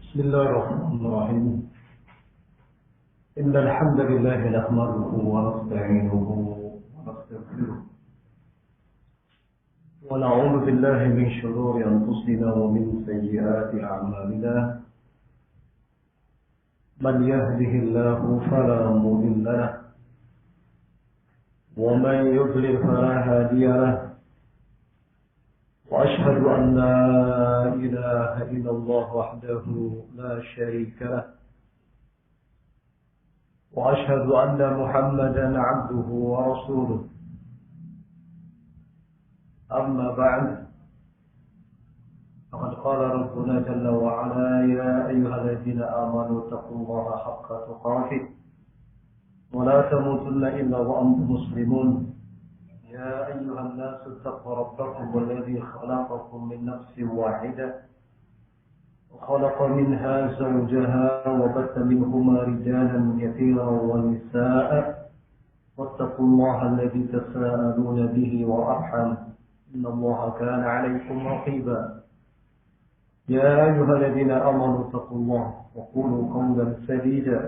بسم الله الرحمن الرحيم. إن الحمد لله نحمده ونستعينه ونستغفره ونعوذ بالله من شرور أنفسنا ومن سيئات أعمالنا. من يهده الله فلا مضل له ومن يضلل فلا هادي له، وأشهد أن لا إله إلا الله وحده لا شريك له، وأشهد أن محمدا عبده ورسوله. أما بعد، فقد قال ربنا جل وعلا: يا أيها الذين آمنوا اتقوا الله حق تقاته ولا تموتن إلا وأنتم مسلمون. يا أيها الناس اتقوا ربكم الذي خلقكم من نفس واحدة وخلق منها زوجها وبث منهما رجالا كثيرا ونساء، واتقوا الله الذي تساءلون به والأرحام إن الله كان عليكم رقيبا. يا أيها الذين آمنوا اتقوا الله وقولوا قولا سديدا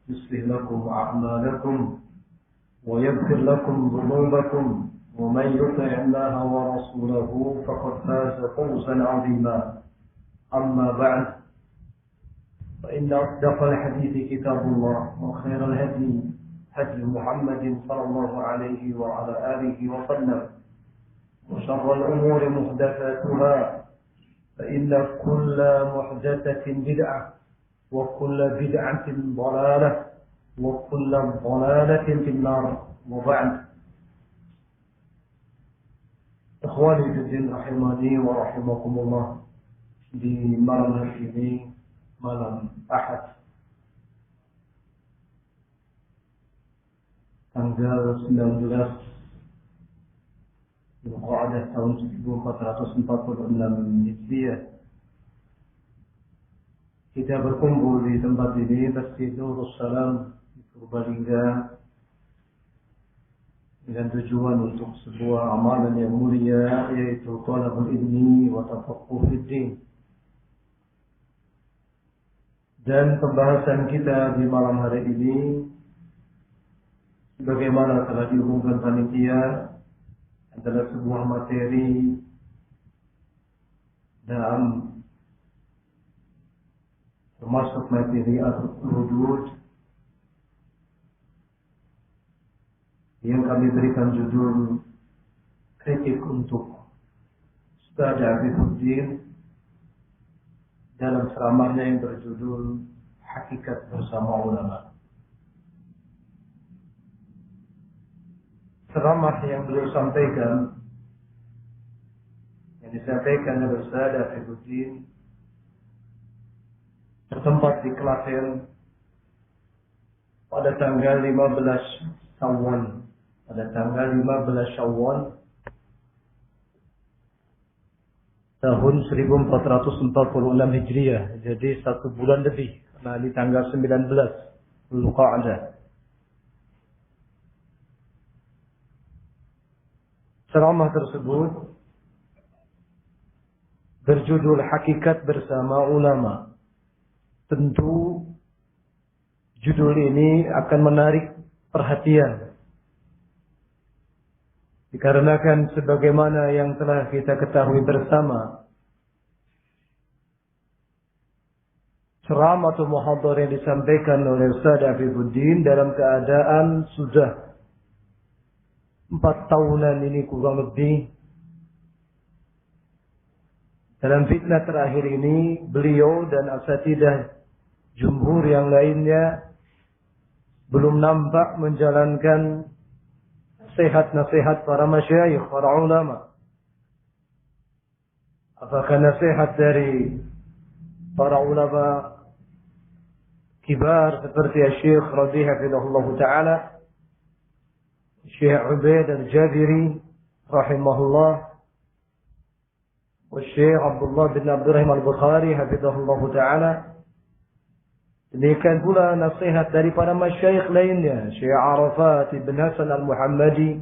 يصلح لكم أعمالكم ويغفر لكم ذنوبكم، ومن يطع الله ورسوله فقد فاز فوزا عظيما. أما بعد، فإن أصدق الحديث كتاب الله، وخير الهدي هدي محمد صلى الله عليه وعلى آله وسلم، وشر الأمور محدثاتها، فإن كل محدثة بدعة وكل بدعة ضلالة وكل ضلالة في النار. وبعد، إخواني في الدين rahimani wa rahimakumullah, di malam hari ini, malam Ahad, tanggal 19 Dzulqa'dah tahun 1446 Hijriah, kita berkumpul di tempat ini, Masjid Nurus Salam di Purbalingga, dengan tujuan untuk sebuah amalan yang mulia, yaitu talabul ilmi wa tafaqquh fid din. Dan pembahasan kita di malam hari ini, bagaimana telah diumumkan panitia, adalah sebuah materi dalam termasuk materi al-hudud yang kami berikan judul kritik untuk Ustaz Afifuddin dalam ceramahnya yang berjudul Hakikat Bersama Ulama. Ceramah yang beliau sampaikan, yang disampaikan oleh Ustaz Afifuddin, bertempat di Klaten pada tanggal 15 Syawal. Pada tanggal 15 Syawal tahun 1446 Hijriah. Jadi 1 bulan lebih, karena di tanggal 19 Dzulqa'dah. Ceramah tersebut berjudul Hakikat Bersama Ulama. Tentu judul ini akan menarik perhatian, dikarenakan sebagaimana yang telah kita ketahui bersama, ceramah atau muhadhar yang disampaikan oleh Ustaz Afifuddin dalam keadaan sudah 4 tahunan ini kurang lebih. Dalam fitnah terakhir ini, beliau dan asatidah jumhur yang lainnya belum nampak menjalankan nasihat-nasihat para masyayikh, para ulama. Apakah nasihat dari para ulama kibar seperti Syekh Rabi' hafizahullah ta'ala, Syekh Ubaid al-Jabiri rahimahullah, wa Syekh Abdullah bin Abdurrahim al-Bukhari hafizahullah ta'ala. Demikian pula nasihat dari para masyayikh lainnya, Syekh Arafat ibn Hasan al-Muhammadi,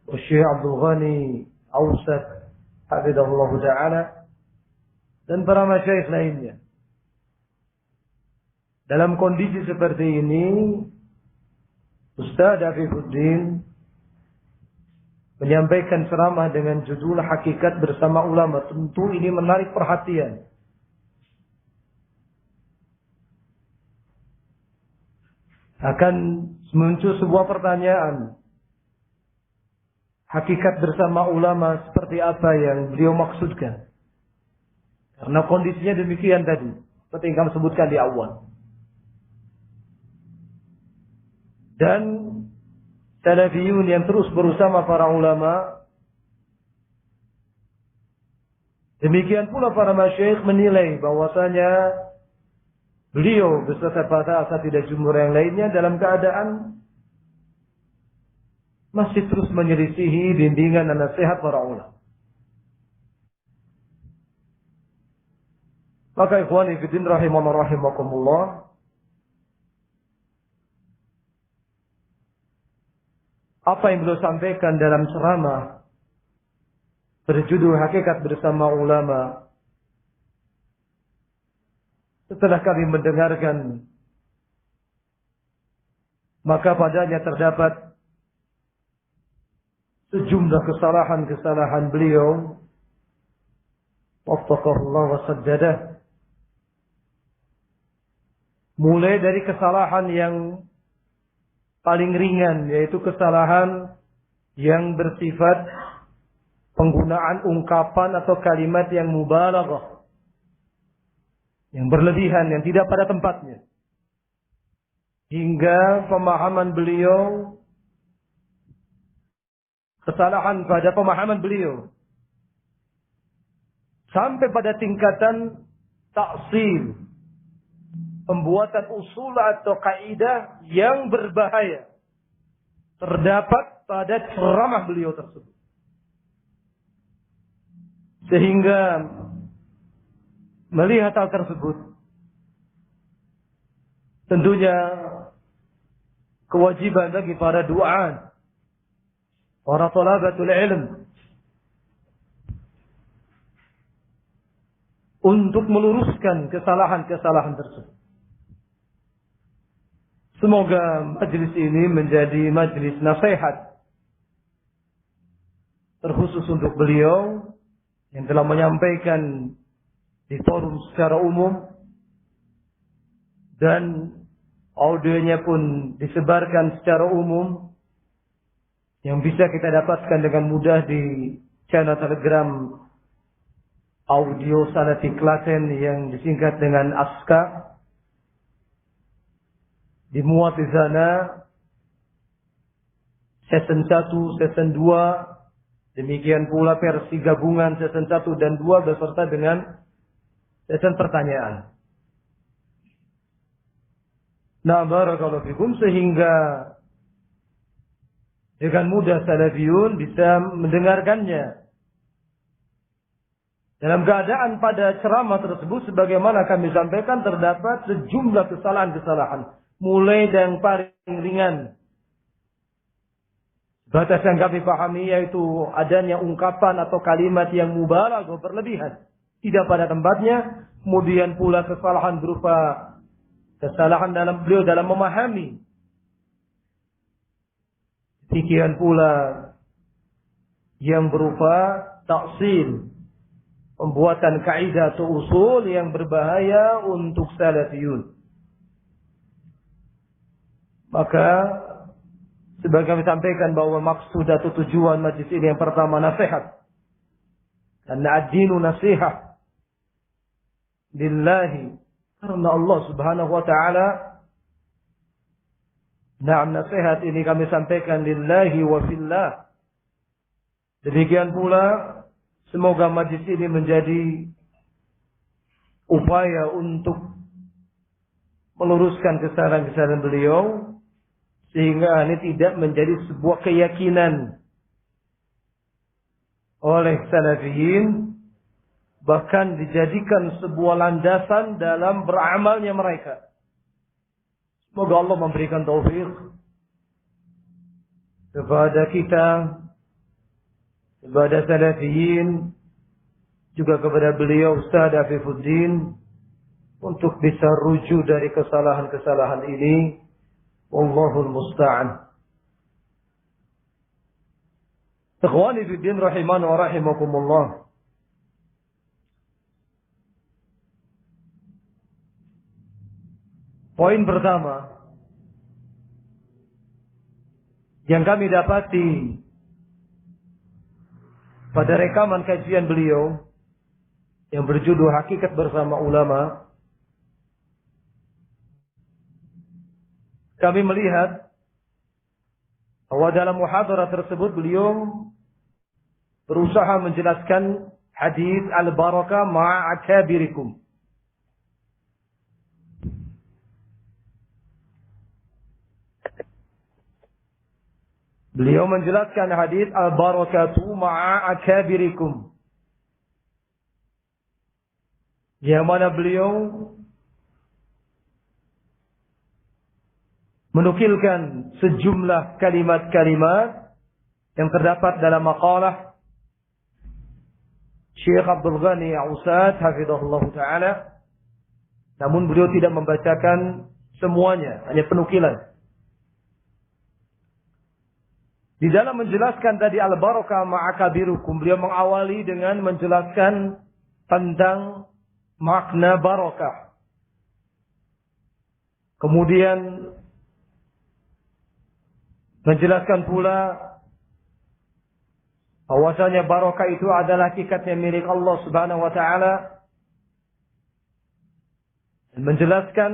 Syekh Abdul Ghani Awsat hafizahullah ta'ala, dan para masyayikh lainnya. Dalam kondisi seperti ini, Ustaz Afifuddin menyampaikan ceramah dengan judul Hakikat Bersama Ulama. Tentu ini menarik perhatian. Akan muncul sebuah pertanyaan. Hakikat bersama ulama seperti apa yang beliau maksudkan? Karena kondisinya demikian tadi, seperti yang kami sebutkan di awal. Dan salafiyun yang terus bersama para ulama, demikian pula para masyayikh menilai bahwasanya beliau beserta para asatidzah jumhur yang lainnya dalam keadaan masih terus menyelisihi bimbingan dan nasihat para ulama. Maka ikhwani fillah rahimana rahimakumullah, apa yang beliau sampaikan dalam ceramah berjudul Hakikat Bersama Ulama, setelah kami mendengarkan, maka padanya terdapat sejumlah kesalahan-kesalahan beliau, waffaqahullah wa saddadah. Mulai dari kesalahan yang paling ringan, yaitu kesalahan yang bersifat penggunaan ungkapan atau kalimat yang mubalaghah, yang berlebihan, yang tidak pada tempatnya. Hingga pemahaman beliau, kesalahan pada pemahaman beliau, sampai pada tingkatan taksil, pembuatan usul atau kaidah yang berbahaya terdapat pada ceramah beliau tersebut. Sehingga melihat hal tersebut, tentunya kewajiban bagi para du'at, para talabatul ilm, untuk meluruskan kesalahan-kesalahan tersebut. Semoga majlis ini menjadi majlis nasihat terkhusus untuk beliau yang telah menyampaikan di forum secara umum, dan audionya pun disebarkan secara umum yang bisa kita dapatkan dengan mudah di channel Telegram Audio Salafi Klaten yang disingkat dengan ASKA. Dimuat di sana season 1, season 2, demikian pula versi gabungan season 1 dan 2 beserta dengan season pertanyaan. Nah, barakallahu fikum, sehingga dengan mudah salafiyun bisa mendengarkannya. Dalam keadaan pada ceramah tersebut, sebagaimana kami sampaikan, terdapat sejumlah kesalahan-kesalahan. Mulai dari paling ringan, batas yang kami pahami, yaitu adanya ungkapan atau kalimat yang mubalaghah, berlebihan, tidak pada tempatnya. Kemudian pula kesalahan berupa kesalahan dalam beliau dalam memahami. Demikian pula yang berupa taksil, pembuatan kaidah atau usul yang berbahaya untuk salafiyun. Maka sebagai kami sampaikan bahwa maksud atau tujuan majlis ini yang pertama nasihat. Karena ad-dinu nasihat lillahi, karena Allah Subhanahu wa taala. Naam, nasihat ini kami sampaikan lillahi wa fillah. Demikian pula semoga majlis ini menjadi upaya untuk meluruskan kesalahan-kesalahan beliau, sehingga ini tidak menjadi sebuah keyakinan oleh salafiyin, bahkan dijadikan sebuah landasan dalam beramalnya mereka. Semoga Allah memberikan taufik kepada kita, kepada salafiyin, juga kepada beliau Ustaz Afifuddin, untuk bisa rujuk dari kesalahan-kesalahan ini. Wallahul musta'an. Ikhwani fi din rahiman wa rahimakumullah. Poin pertama yang kami dapati pada rekaman kajian beliau yang berjudul Hakikat Bersama Ulama, kami melihat bahwa dalam muhadarah tersebut beliau berusaha menjelaskan hadis al-barakah ma'a akabirikum. Beliau menjelaskan hadis al-barakatu ma'a akabirikum, yang mana beliau menukilkan sejumlah kalimat-kalimat yang terdapat dalam maqalah Syekh Abdul Ghani Ausad hafizahullah ta'ala. Namun beliau tidak membacakan semuanya, hanya penukilan. Di dalam menjelaskan tadi al-barakah ma'akabirukum, beliau mengawali dengan menjelaskan tentang makna barakah. Kemudian menjelaskan pula bahwasanya barakah itu adalah hakikatnya milik Allah Subhanahu wa taala. Dan menjelaskan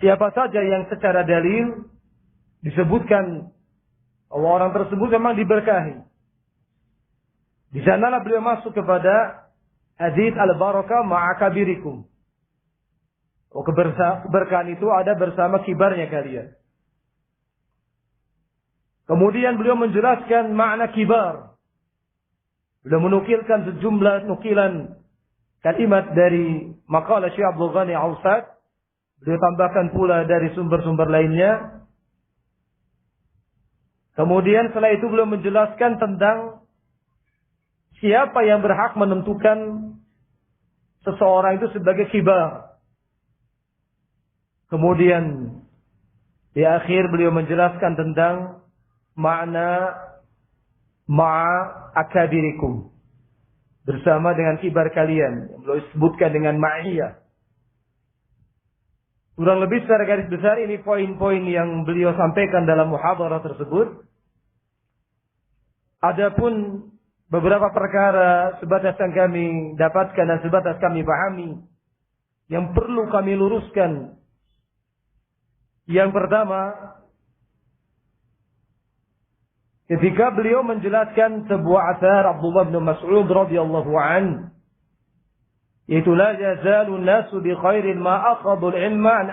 siapa saja yang secara dalil disebutkan bahwa orang tersebut memang diberkahi. Di sanalah beliau masuk kepada hadits al-barakah ma'akabirikum. Keberkahan itu ada bersama kibarnya kalian. Kemudian beliau menjelaskan makna kibar. Beliau menukilkan sejumlah nukilan kalimat dari maqalah Syekh Abdul Ghani Ausad. Beliau tambahkan pula dari sumber-sumber lainnya. Kemudian setelah itu beliau menjelaskan tentang siapa yang berhak menentukan seseorang itu sebagai kibar. Kemudian di akhir beliau menjelaskan tentang makna ma'a akabirikum, bersama dengan kibar kalian, yang beliau sebutkan dengan ma'iyah. Kurang lebih secara garis besar ini poin-poin yang beliau sampaikan dalam muhadarah tersebut. Adapun beberapa perkara sebatas yang kami dapatkan dan sebatas kami pahami yang perlu kami luruskan. Yang pertama, ketika beliau menjelaskan sebuah athar Abdullah bin Mas'ud radhiyallahu an, yaitu la yazalu nasu bi khairin ma akhadhu al-ilma an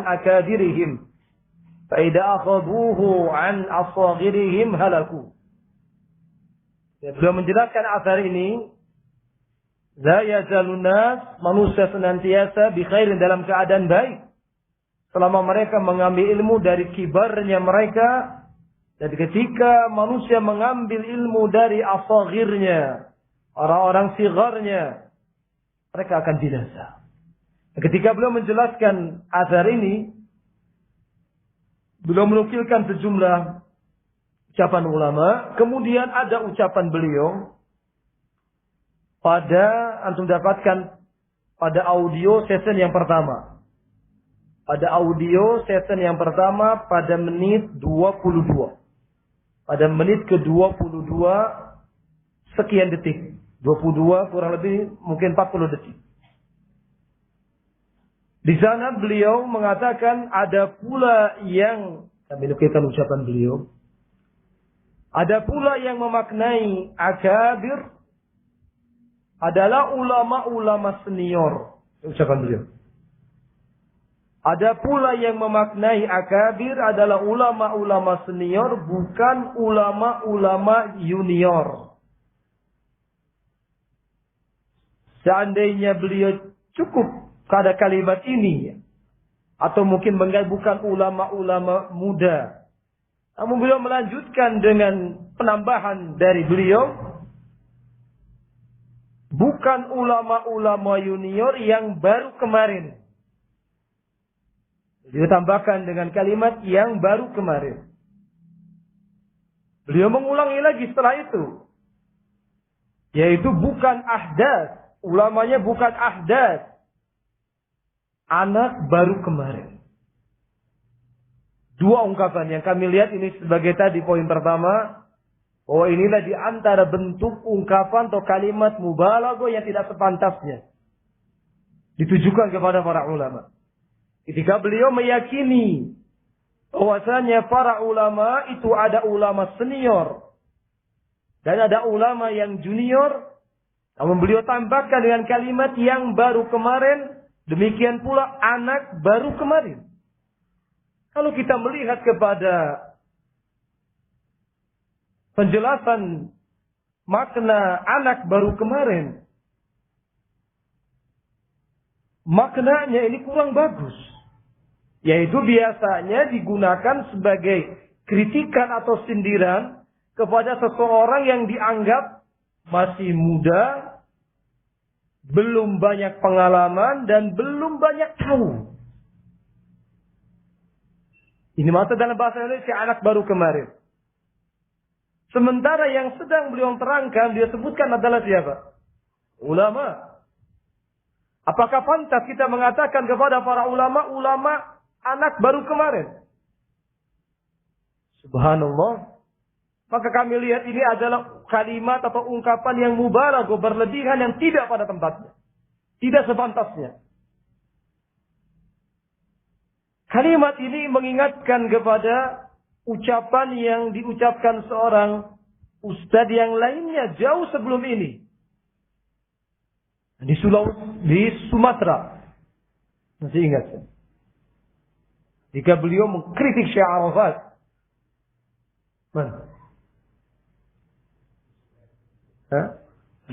akadirihim fa idza akhadhuhu an asaghirihim halaku. Beliau menjelaskan athar ini, la yazalu nas, manusia senantiasa bi khairin, dalam keadaan baik selama mereka mengambil ilmu dari kibarnya mereka. Dan ketika manusia mengambil ilmu dari asaghirnya, orang-orang sigharnya, mereka akan binasa. Ketika beliau menjelaskan athar ini, beliau menukilkan sejumlah ucapan ulama. Kemudian ada ucapan beliau pada, antum dapatkan pada audio session yang pertama. Pada audio session yang pertama pada menit 22. Pada menit ke-22 sekian detik. 22 kurang lebih mungkin 40 detik. Di sana beliau mengatakan ada pula yang, kami nukilkan ucapan beliau, ada pula yang memaknai akabir adalah ulama-ulama senior. Ucapan beliau. Ada pula yang memaknai akabir adalah ulama-ulama senior, bukan ulama-ulama junior. Seandainya beliau cukup pada kalimat ini, atau mungkin bukan ulama-ulama muda, namun beliau melanjutkan dengan penambahan dari beliau, Bukan ulama-ulama junior yang baru kemarin. Beliau tambahkan dengan kalimat yang baru kemarin. Beliau mengulangi lagi setelah itu. Yaitu bukan ahdas. Ulamanya bukan ahdas. Anak baru kemarin. Dua ungkapan yang kami lihat ini sebagai tadi poin pertama. Bahwa inilah di antara bentuk ungkapan atau kalimat mubalaghah yang tidak sepantasnya. Ditujukan kepada para ulama. Ketika beliau meyakini bahwasanya para ulama itu ada ulama senior. Dan ada ulama yang junior. Namun beliau tambahkan dengan kalimat yang baru kemarin. Demikian pula anak baru kemarin. Kalau kita melihat kepada penjelasan makna anak baru kemarin, maknanya ini kurang bagus. Yaitu biasanya digunakan sebagai kritikan atau sindiran kepada seseorang yang dianggap masih muda, belum banyak pengalaman, dan belum banyak tahu. Ini maksud dalam bahasa Indonesia anak baru kemarin. Sementara yang sedang beliau terangkan, dia sebutkan adalah siapa? Ulama. Apakah pantas kita mengatakan kepada para ulama, ulama anak baru kemarin? Subhanallah. Maka kami lihat ini adalah kalimat atau ungkapan yang mubalaghah, berlebihan, yang tidak pada tempatnya. Tidak sepantasnya. Kalimat ini mengingatkan kepada ucapan yang diucapkan seorang ustadz yang lainnya jauh sebelum ini. Di Sumatera. Masih ingat saya? Jika beliau mengkritik Syekh Arafat. Mana?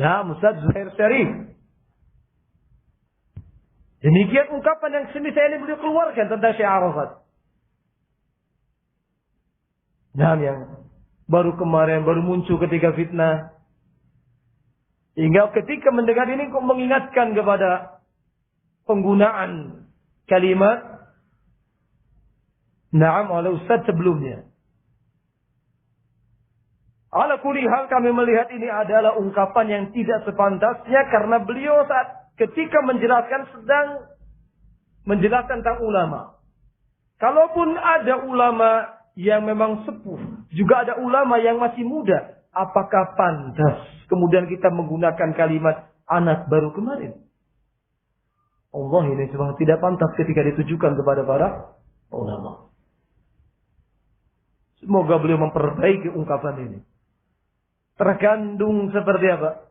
Nah, Ustadz Zuhair Syarif. Demikian ungkapan yang semisal ini beliau keluarkan tentang Syekh Arafat. Nah, yang baru kemarin, baru muncul ketika fitnah. Hingga ketika mendengar ini kok mengingatkan kepada penggunaan kalimat na'am oleh Ustaz sebelumnya. Ala kulli hal kami melihat ini adalah ungkapan yang tidak sepantasnya karena beliau saat ketika menjelaskan sedang menjelaskan tentang ulama. Kalaupun ada ulama yang memang sepuh, juga ada ulama yang masih muda, apakah pantas kemudian kita menggunakan kalimat anak baru kemarin? Allah, ini memang tidak pantas ketika ditujukan kepada para ulama. Semoga beliau memperbaiki ungkapan ini. Terkandung seperti apa?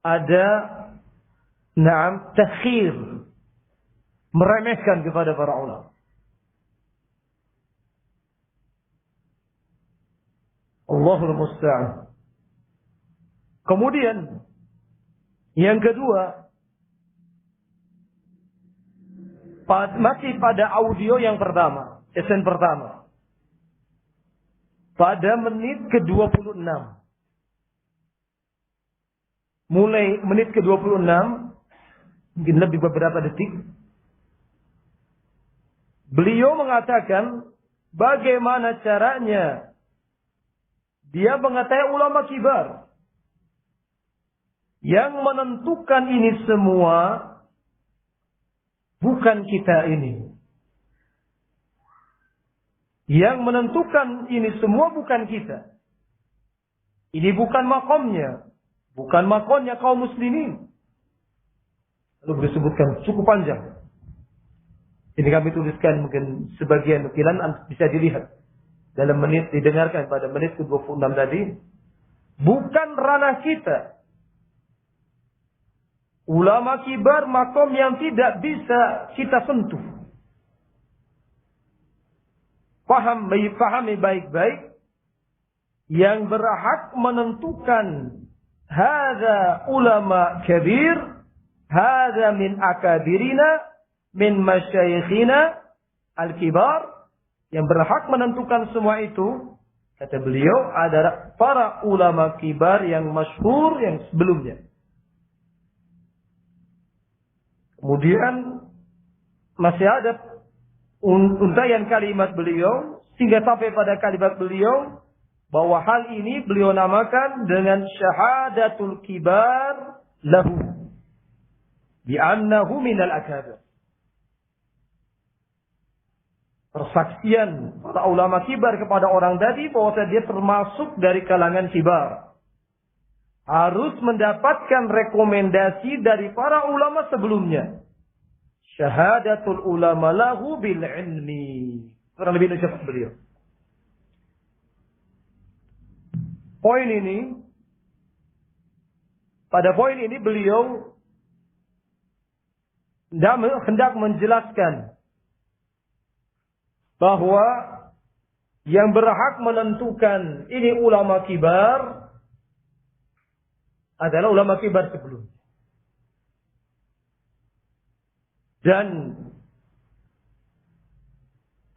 Ada takhir, meremehkan kepada para ulama. Allahul musta'an. Kemudian yang kedua, masih pada audio yang pertama, esen pertama. Pada menit ke-26. Mulai menit ke-26, mungkin lebih beberapa detik, beliau mengatakan bagaimana caranya dia mengatakan ulama kibar yang menentukan ini semua bukan kita ini. Yang menentukan ini semua bukan kita. Ini bukan makomnya. Bukan makomnya kaum muslimin. Lalu disebutkan cukup panjang. Ini kami tuliskan mungkin sebagian nukilan bisa dilihat. Dalam menit didengarkan pada menit ke-26 tadi. Bukan ranah kita. Ulama kibar makom yang tidak bisa kita sentuh. Pahami baik-baik. Yang berhak menentukan hadza ulama kabir, hadza min akabirina, min masyayikhina al-kibar. Yang berhak menentukan semua itu, kata beliau, adalah para ulama kibar yang masyhur yang sebelumnya. Kemudian masih ada untaian kalimat beliau sehingga sampai pada kalimat beliau bahwa hal ini beliau namakan dengan syahadatul kibar lahu bi'annahu minal akabir. Persaksian para ulama kibar kepada orang tadi bahwa dia termasuk dari kalangan kibar. Harus mendapatkan rekomendasi dari para ulama sebelumnya. Syahadatul ulama lahu bil ilmi. Kurang lebih ucapan beliau. Pada poin ini beliau hendak menjelaskan bahwa yang berhak menentukan ini ulama kibar adalah ulama kibar sebelumnya. Dan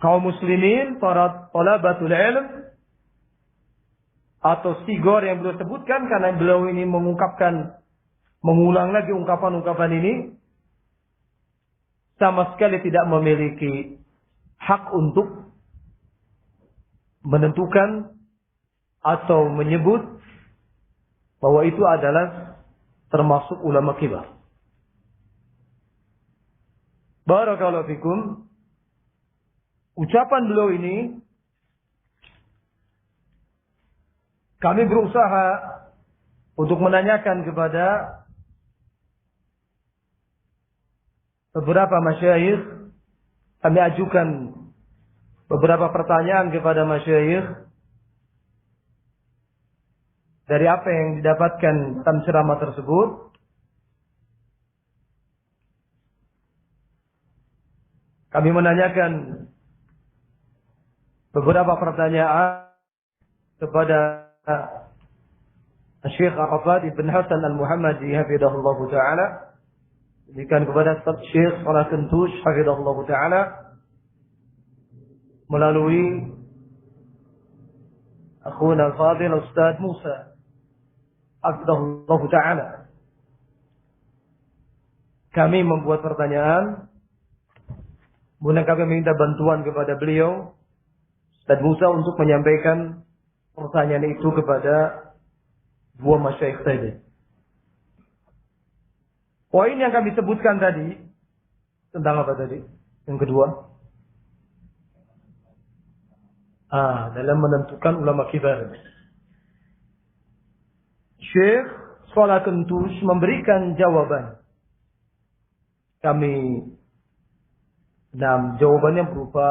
kaum muslimin, para thalabatul ilm atau sigor yang beliau sebutkan, karena beliau ini mengulang lagi ungkapan-ungkapan ini, sama sekali tidak memiliki hak untuk menentukan atau menyebut bahwa itu adalah termasuk ulama kibar. Barakallahu fikum. Ucapan beliau ini kami berusaha untuk menanyakan kepada beberapa masyayikh. Kami ajukan beberapa pertanyaan kepada masyayikh dari apa yang didapatkan dalam ceramah tersebut. Kami menanyakan beberapa pertanyaan kepada Syekh Arafat Ibn Hasan Al-Muhammadi hafidhahullah ta'ala. Diberikan kepada Syekh Salah Kentush hafidhahullah ta'ala melalui akhuna al-fadil Ustaz Musa hafidhahullah ta'ala. Kami membuat pertanyaan, kemudian kami minta bantuan kepada beliau Ustaz Musa untuk menyampaikan pertanyaan itu kepada dua masyayikh tadi. Poin yang kami sebutkan tadi tentang apa tadi? Yang kedua, dalam menentukan ulama kibar. Syekh Salah Kentush memberikan jawaban. Jawabannya berupa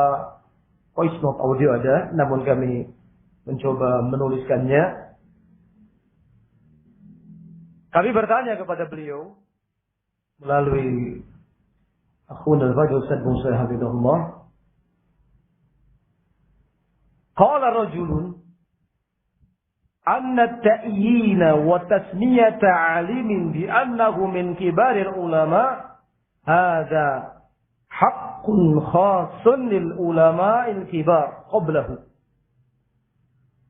voice note audio ada, namun kami mencoba menuliskannya. Kami bertanya kepada beliau melalui akhuna al-fadil Ustaz Musa hafidhahullah. Qala rajulun anna at-ta'yina wa tasmiyata 'alimin bi annahu min kibaril ulama hadha haqqun khasun lil ulama'il kibar qablahu.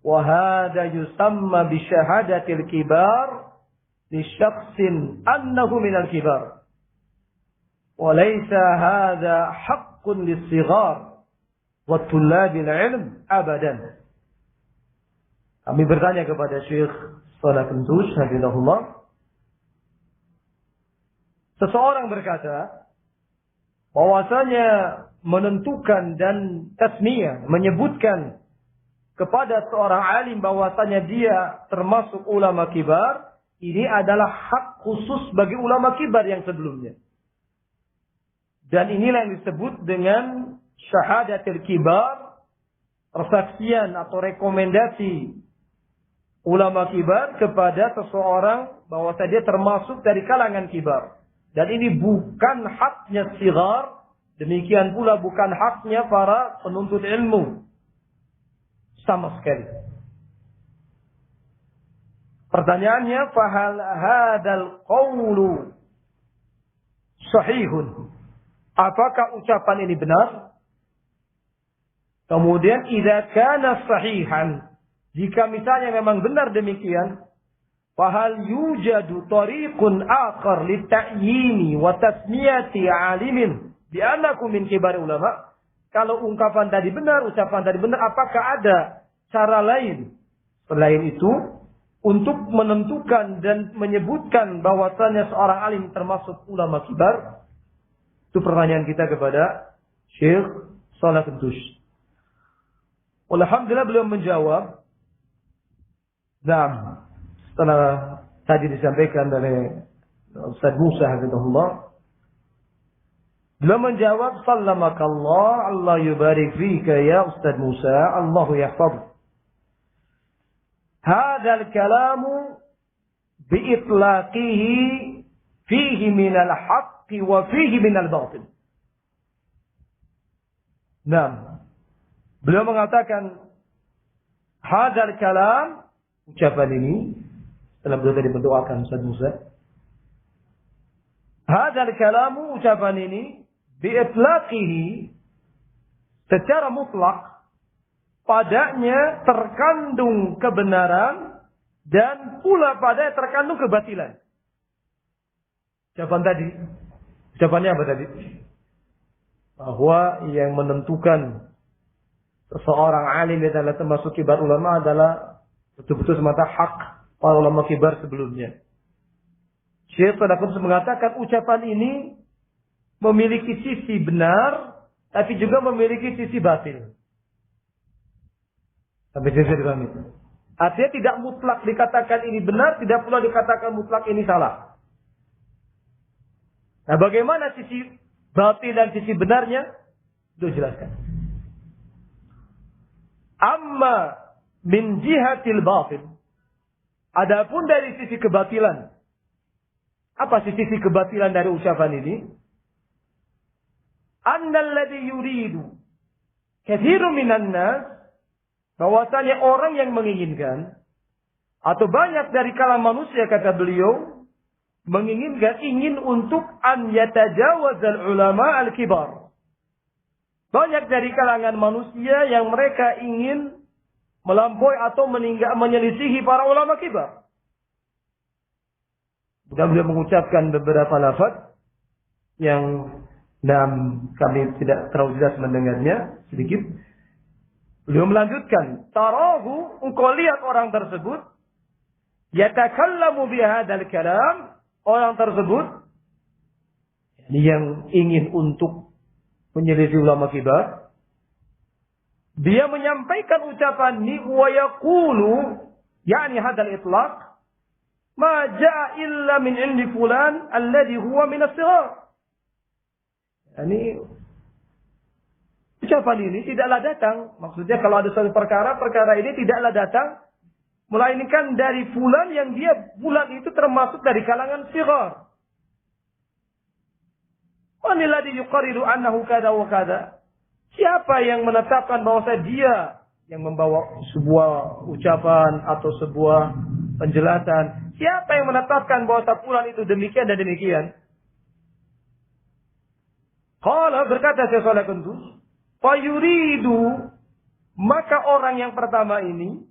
Wa hadha yusamma bi syahadatil kibar li syakhsin annahu minal kibar. وليس هذا حق للصغار والطلاب العلم أبدا. Kami bertanya kepada Syekh Salah Kentush hafizahullah. Seseorang berkata bahwasanya menentukan dan tasmiyah, menyebutkan kepada seorang alim bahwasanya dia termasuk ulama kibar, ini adalah hak khusus bagi ulama kibar yang sebelumnya. Dan inilah yang disebut dengan syahadatul kibar, persaksian atau rekomendasi ulama kibar kepada seseorang bahwa dia termasuk dari kalangan kibar. Dan ini bukan haknya sigar, demikian pula bukan haknya para penuntut ilmu. Sama sekali. Pertanyaannya, fahal hadal qawlu sahihun? Apakah ucapan ini benar? Kemudian idza kana sahihan, jika misalnya memang benar demikian, Fahal yujadu tariqun akhar lita'yini wa tasmiyati alimin bi'annakum min kibar ulama? Kalau ungkapan tadi benar, ucapan tadi benar, apakah ada cara lain selain itu untuk menentukan dan menyebutkan bahwasannya seorang alim termasuk ulama kibar? Itu pertanyaan kita kepada Syekh Shalih Al-Tush. Alhamdulillah beliau menjawab. Nah, setelah tadi disampaikan dari Ustaz Musa hafizahullah, beliau menjawab, "Sallamakallah, Allah yubarik fika ya Ustaz Musa, Allahu yahfaz. Hadzal kalamu biitlaqihi fihi minal haqqi wa fihi minal batil." Nah, beliau mengatakan hadzal kalam, ucapan ini, setelah beliau tadi mendoakan Ustaz Musa, hadzal kalamu, ucapan ini, biitlaqihi, secara mutlak, padanya terkandung kebenaran dan pula padanya terkandung kebatilan. Ucapan tadi, ucapannya apa tadi? Bahwa yang menentukan seseorang alim adalah termasuk kibar ulama adalah betul-betul semata hak para ulama kibar sebelumnya. Syekh Shalih Al-Tush mengatakan ucapan ini memiliki sisi benar, tapi juga memiliki sisi batil. Sampai sisi dalam itu. Artinya tidak mutlak dikatakan ini benar, tidak pula dikatakan mutlak ini salah. Nah, bagaimana sisi batil dan sisi benarnya? Itu jelaskan. Amma min jihatil batil. Adapun dari sisi kebatilan. Apa sisi kebatilan dari ucapan ini? Annalladhi yuridu katsirun minan nas, bahwasanya orang yang menginginkan atau banyak dari kalangan manusia, kata beliau, menginginkan, ingin untuk an yatajawazal ulama al-kibar. Banyak dari kalangan manusia yang mereka ingin melampaui atau menyelisihi para ulama kibar. Kemudian beliau mengucapkan beberapa lafaz yang kami tidak terlalu jelas mendengarnya, sedikit. Beliau melanjutkan, tarahu, engkau lihat orang tersebut, yatakallamu bihadzal kalam, orang tersebut yang ingin untuk menyelisih ulama kibar, dia menyampaikan ucapan ini, wa yaqulu, yakni hadzal itlaq, ma jaa illa min indi fulan alladhi huwa min as-sighar. Yani ucapan ini tidaklah datang, maksudnya kalau ada suatu perkara ini tidaklah datang melainkan dari fulan yang dia fulan itu termasuk dari kalangan sighar. Wanilladhi yuqarriru annahu kada wa kada. Siapa yang menetapkan bahwa dia yang membawa sebuah ucapan atau sebuah penjelasan? Siapa yang menetapkan bahwa fulan itu demikian dan demikian? Qala, berkata Syekh Shalih Al-Tush, fayuridu, maka orang yang pertama ini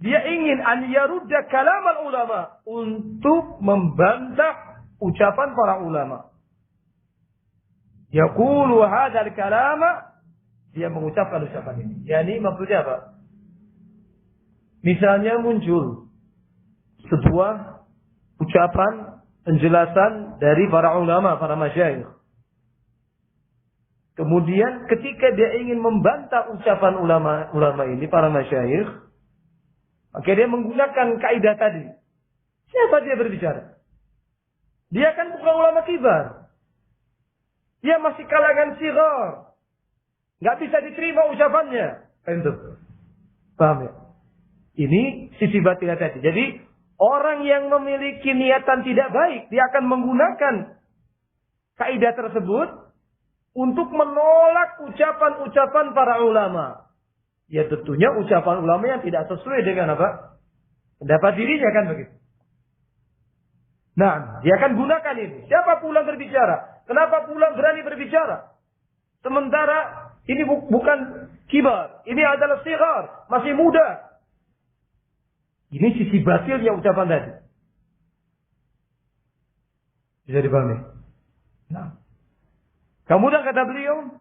dia ingin an yarudda kalamal ulama, untuk membantah ucapan para ulama. Yaqulu hadzal kalama, dia mengucapkan ucapan ini. Yani maksudnya apa? Misalnya muncul sebuah ucapan penjelasan dari para ulama, para masyayikh. Kemudian ketika dia ingin membantah ucapan ulama ini, para masyayikh, maka dia menggunakan kaidah tadi. Siapa dia berbicara? Dia kan bukan ulama kibar. Dia masih kalangan sighar. Nggak bisa diterima ucapannya. Itu. Paham ya? Ini sisi batin tadi. Jadi orang yang memiliki niatan tidak baik, dia akan menggunakan kaidah tersebut untuk menolak ucapan-ucapan para ulama. Ya tentunya ucapan ulama yang tidak sesuai dengan apa? Pendapat dirinya, kan begitu. Nah, dia akan gunakan ini. Siapa pula berbicara? Kenapa pula berani berbicara? Sementara ini bukan kibar. Ini adalah sighar. Masih muda. Ini sisi batilnya ucapan tadi. Bisa dipahami? Nah. Kemudian kata beliau,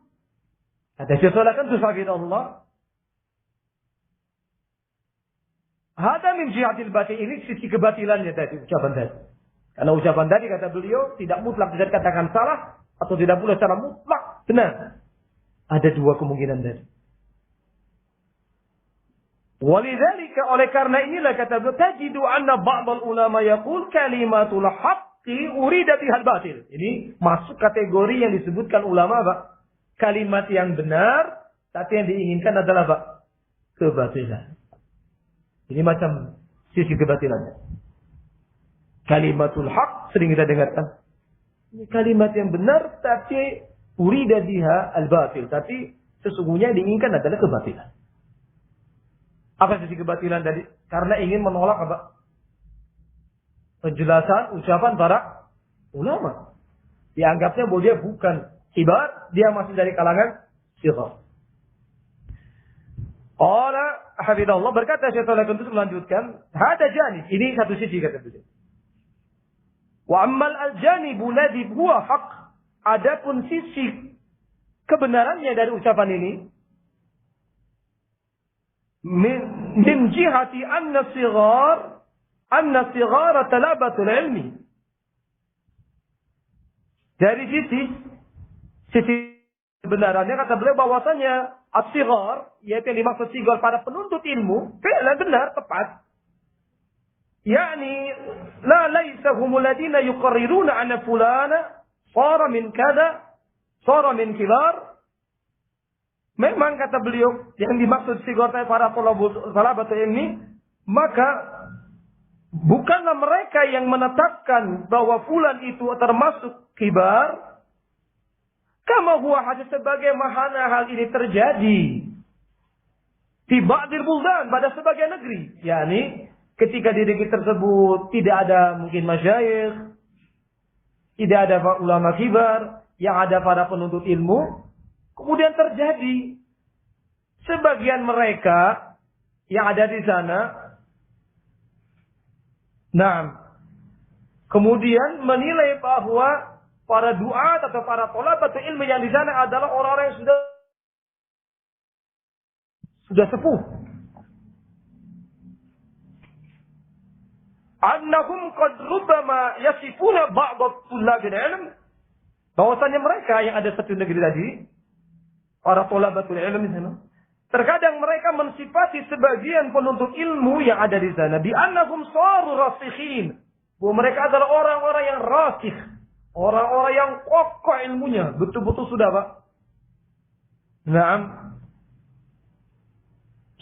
kata Syekh Shalih kan Allah, hada min jihatil batil, ini sisi kebatilannya tadi, ucapan tadi. Karena ucapan tadi kata beliau tidak mutlak bisa dikatakan salah atau tidak pula secara mutlak benar. Ada dua kemungkinan tadi. Walidzalika, oleh karena inilah kata beliau, tajidu anna ba'dal ulama yaqul kalimatul haqqi urida bihal batil. Ini masuk kategori yang disebutkan ulama, Pak. Kalimat yang benar, tapi yang diinginkan adalah, Pak, kebatilan. Ini macam sisi kebatilannya. Kalimatul haq sering kita dengarkan. Ini kalimat yang benar, tapi urida biha al-batil. Tapi sesungguhnya yang diinginkan adalah kebatilan. Apa sisi kebatilan tadi? Karena ingin menolak apa? Penjelasan, ucapan para ulama. Dianggapnya bahwa dia bukan kibar, dia masih dari kalangan sighar. Qala hafizahullah, berkata Syekh Shalih untuk melanjutkan, hada janib, ini satu sisi kata beliau. Wa ammal al-janibu ladzi huwa haq, adapun sisi kebenarannya dari ucapan ini, min jihati anna sighar talabatul ilmi. Dari sisi kebenarannya kata beliau bahwasanya as-sighar, yaitu yang dimaksud sighar para penuntut ilmu, benar, tepat. Yani la laysa humul ladina yuqarriruna anna fulana sara min kada, sara min kibar. Memang kata beliau yang dimaksud sighar para talabatul ilmi, maka bukanlah mereka yang menetapkan bahwa fulan itu termasuk kibar. Kama huwa hadis, sebagaimana hal ini terjadi di ba'dil buldan, pada sebagian negeri. Yani ketika di negeri tersebut tidak ada mungkin masyayikh, tidak ada ulama kibar, yang ada para penuntut ilmu. Kemudian terjadi sebagian mereka yang ada di sana, kemudian menilai bahwa para duat atau para thalabatul ilmi yang di sana adalah orang-orang yang sudah sepuh. Annahum qad rubbama yasifuna ba'd thulabil ilm, bahwasanya mereka yang ada satu negeri tadi, para thalabatul ilm di sana, terkadang mereka mensifati sebagian penuntut ilmu yang ada di sana bi annahum saru rasikhin, bahwa mereka adalah orang-orang yang rasikh, orang-orang yang kokoh ilmunya, betul-betul sudah, Pak.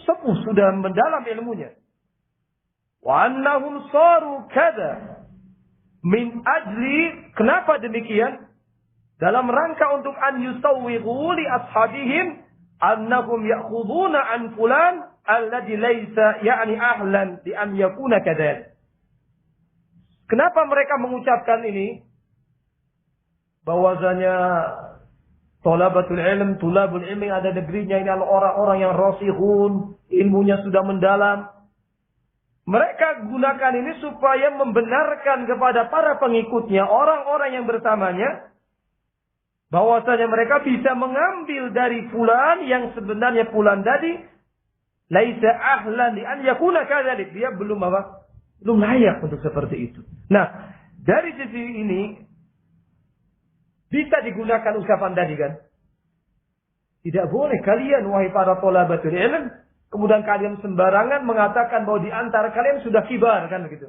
Sepuh, sudah mendalam ilmunya. Wa annahum saru kada min ajli, kenapa demikian? Dalam rangka untuk an yusawwighu li ashabihim annahum ya'khuduna an fulan alladhi laysa ya'ni ahlan li an yakuna kadzalik. Kenapa mereka mengucapkan ini? Bahwasanya thalabatul ilm, tulabul ilmi ada negerinya ini adalah orang-orang yang rasikhun, ilmunya sudah mendalam. Mereka gunakan ini supaya membenarkan kepada para pengikutnya, orang-orang yang bersamanya, bahwasanya mereka bisa mengambil dari fulan yang sebenarnya fulan tadi laisa ahlan li an yakuna kadzalik, dia belum layak untuk seperti itu. Nah, dari sisi ini bisa digunakan ucapan tadi kan? Tidak boleh kalian wahai para thalabatul ilm kemudian kalian sembarangan mengatakan bahwa di antara kalian sudah kibar kan begitu.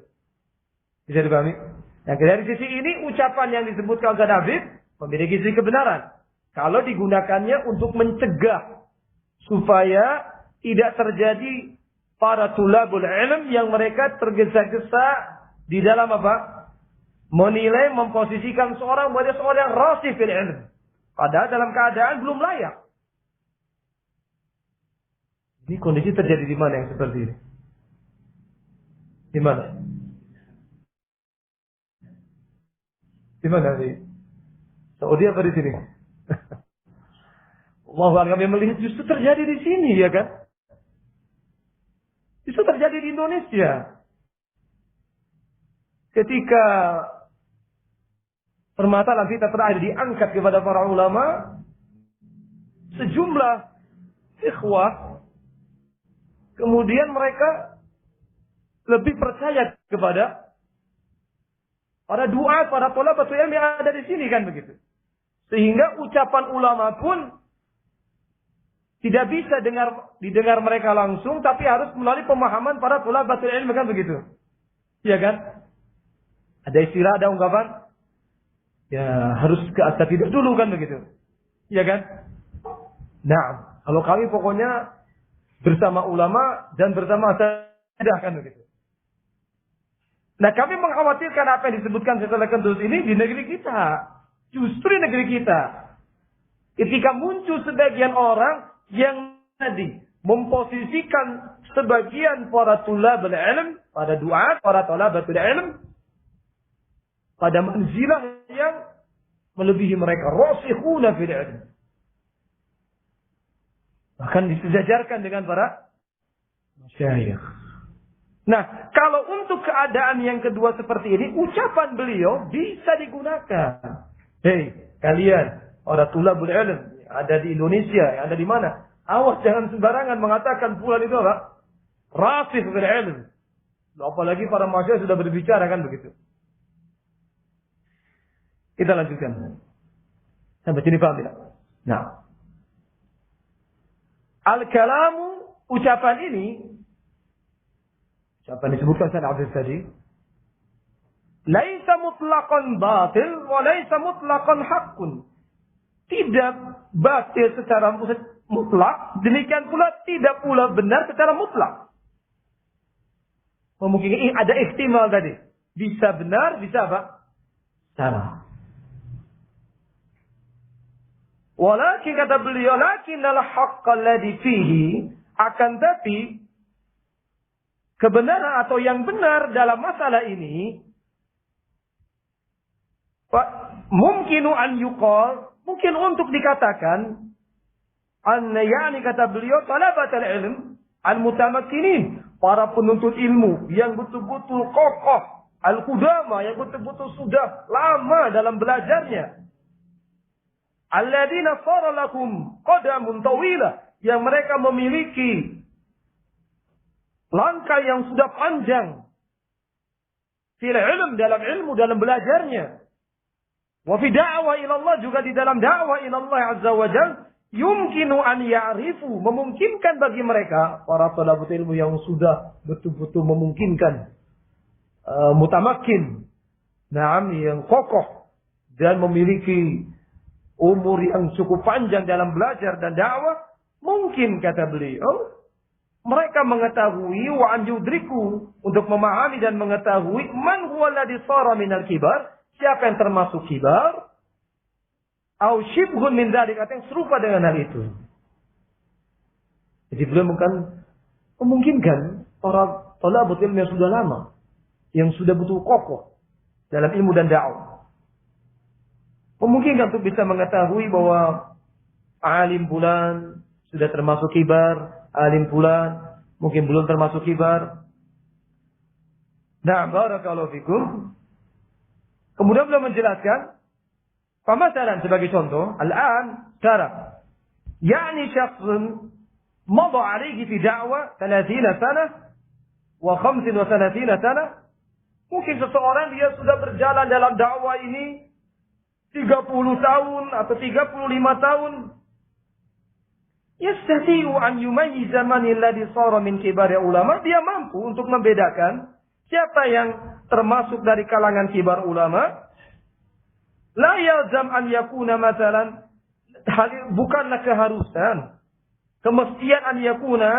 Bisa dipahami? Nah, dari sisi ini ucapan yang disebutkan oleh Habib memiliki sisi kebenaran. Kalau digunakannya untuk mencegah supaya tidak terjadi para tulabul ilm yang mereka tergesa-gesa di dalam menilai, memposisikan seorang menjadi seorang yang rasih fil ilm. Padahal dalam keadaan belum layak. Ini kondisi terjadi di mana yang seperti ini? Di mana? Di mana nih? Saudi apa di sini? Allah kami melihat justru terjadi di sini, ya kan? Justru terjadi di Indonesia. Ketika permasalahan fitnah terakhir diangkat kepada para ulama, sejumlah ikhwah kemudian mereka lebih percaya kepada para duat, para thalabatul ilm yang ada di sini kan begitu. Sehingga ucapan ulama pun tidak bisa didengar mereka langsung, tapi harus melalui pemahaman para thalabatul ilm kan begitu. Iya kan? Ada istilah, ada ungkapan, ya harus ke asatidzah dulu kan begitu. Iya kan? Nah, kalau kami pokoknya bersama ulama dan bersama asatidzah kan begitu. Nah, kami mengkhawatirkan apa yang disebutkan setelah kendus ini di negeri kita. Justru di negeri kita. Ketika muncul sebagian orang yang tadi memposisikan sebagian para thulabul ilm, pada duat, para thalabatul ilm, pada manzilah yang melebihi mereka. Rasikhuna fil ilm. Bahkan disejajarkan dengan para masyayikh. Nah, kalau untuk keadaan yang kedua seperti ini, ucapan beliau bisa digunakan. Hei, kalian, para thulabul ilm, ada di Indonesia, yang ada di mana? Awas jangan sembarangan mengatakan fulan itu apa? Rasikh fil ilm. Apalagi para masyayikh sudah berbicara kan begitu. Kita lanjutkan. Sampai sini paham tidak? Nah. Al-kalamu, ucapan ini, ucapan disebutkan Syekh Abdul tadi, laisa mutlaqan batil wa laisa mutlaqan haqqun. Tidak batil secara mutlak, demikian pula tidak pula benar secara mutlak. Mungkin ada ihtimal tadi. Bisa benar, bisa apa? Salah. Walakin kata beliau, lakinnal haqqa alladhi fihi, akan tapi kebenaran atau yang benar dalam masalah ini, mungkinu an yuqal, mungkin untuk dikatakan, yani kata beliau, talabatul ilm al-mutamakkinin, para penuntut ilmu yang betul-betul kokoh, al-qudama yang betul-betul sudah lama dalam belajarnya, alladzina sara lakum qadamun tawilah, yang mereka memiliki langkah yang sudah panjang fil ilm, dalam ilmu, dalam belajarnya, wa fi da'wa ila Allah, juga di dalam dakwah ila Allah azza wa jalla, yumkinu an ya'rifu, memungkinkan bagi mereka para thalabat ilmu yang sudah betul-betul memungkinkan, mutamakkin, na'am, yang kokoh dan memiliki umur yang cukup panjang dalam belajar dan dakwah, mungkin kata beliau mereka mengetahui wa an yudriku, untuk memahami dan mengetahui man huwa alladhi sara minal kibar, siapa yang termasuk kibar, au shibhun min dzalik, atau yang serupa dengan hal itu. Jadi beliau memungkinkan para thalabut ilmu yang sudah lama, yang sudah betul kokoh dalam ilmu dan dakwah, memungkinkan untuk bisa mengetahui bahwa alim fulan sudah termasuk kibar, alim fulan mungkin belum termasuk kibar. Nah, barakallahu fikum. Kemudian beliau menjelaskan, pemasaran sebagai contoh, al-an sekarang, yakni syakhsun madha alaihi fi da'wah 30 sanah wa 35 sanah. Mungkin seseorang dia sudah berjalan dalam dakwah ini 30 tahun atau 35 tahun. Yastati'u an yumayyiza man alladhi sara min kibari ulama, dia mampu untuk membedakan siapa yang termasuk dari kalangan kibar ulama. La yalzam an yakuna masalan, bukanlah keharusan, kemestian an yakuna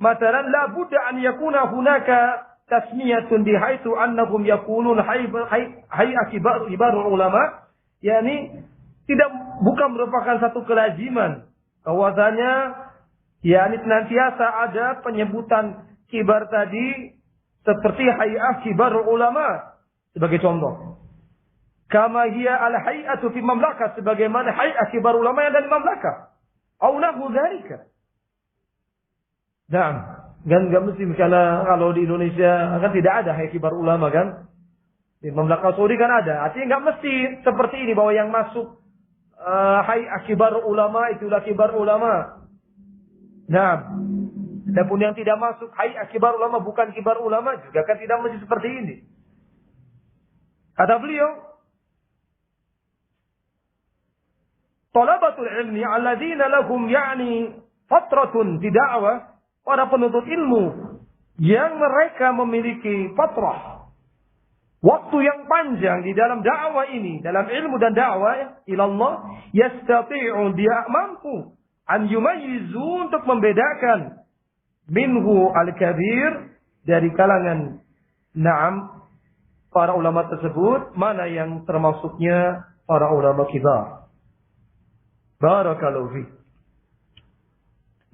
masalan, la budda an yakuna hunaka tasmiyatun bihaitsu annahum yakunun hay'a kibar ulama, yakni bukan merupakan satu kelaziman bahwasanya yakni senantiasa ada penyebutan kibar tadi seperti hay'ah kibar ulama sebagai contoh. Kama hiya al-hay'atu fi mamlakah, sebagaimana hay'ah kibar ulama yang ada di mamlakah. Au nahu dzalika. Dan enggak mesti, misalnya kalau di Indonesia kan tidak ada hay'ah kibar ulama kan. Di Mamlakah Saudi kan ada. Artinya nggak mesti seperti ini bahwa yang masuk hai kibar ulama itulah kibar ulama. Nah, adapun yang tidak masuk hai kibar ulama bukan kibar ulama juga kan tidak mesti seperti ini. Kata beliau, talabatul ilmi alladzina lahum ya'ni fatratun fi da'wah, para penuntut ilmu yang mereka memiliki fatrah, waktu yang panjang di dalam dakwah ini, dalam ilmu dan dakwah ilallah, yastati'u, dia mampu an yumayyizu, untuk membedakan minhu al-kabir, dari kalangan na'am para ulama tersebut, mana yang termasuknya para ulama kibar. Barakallahu fi.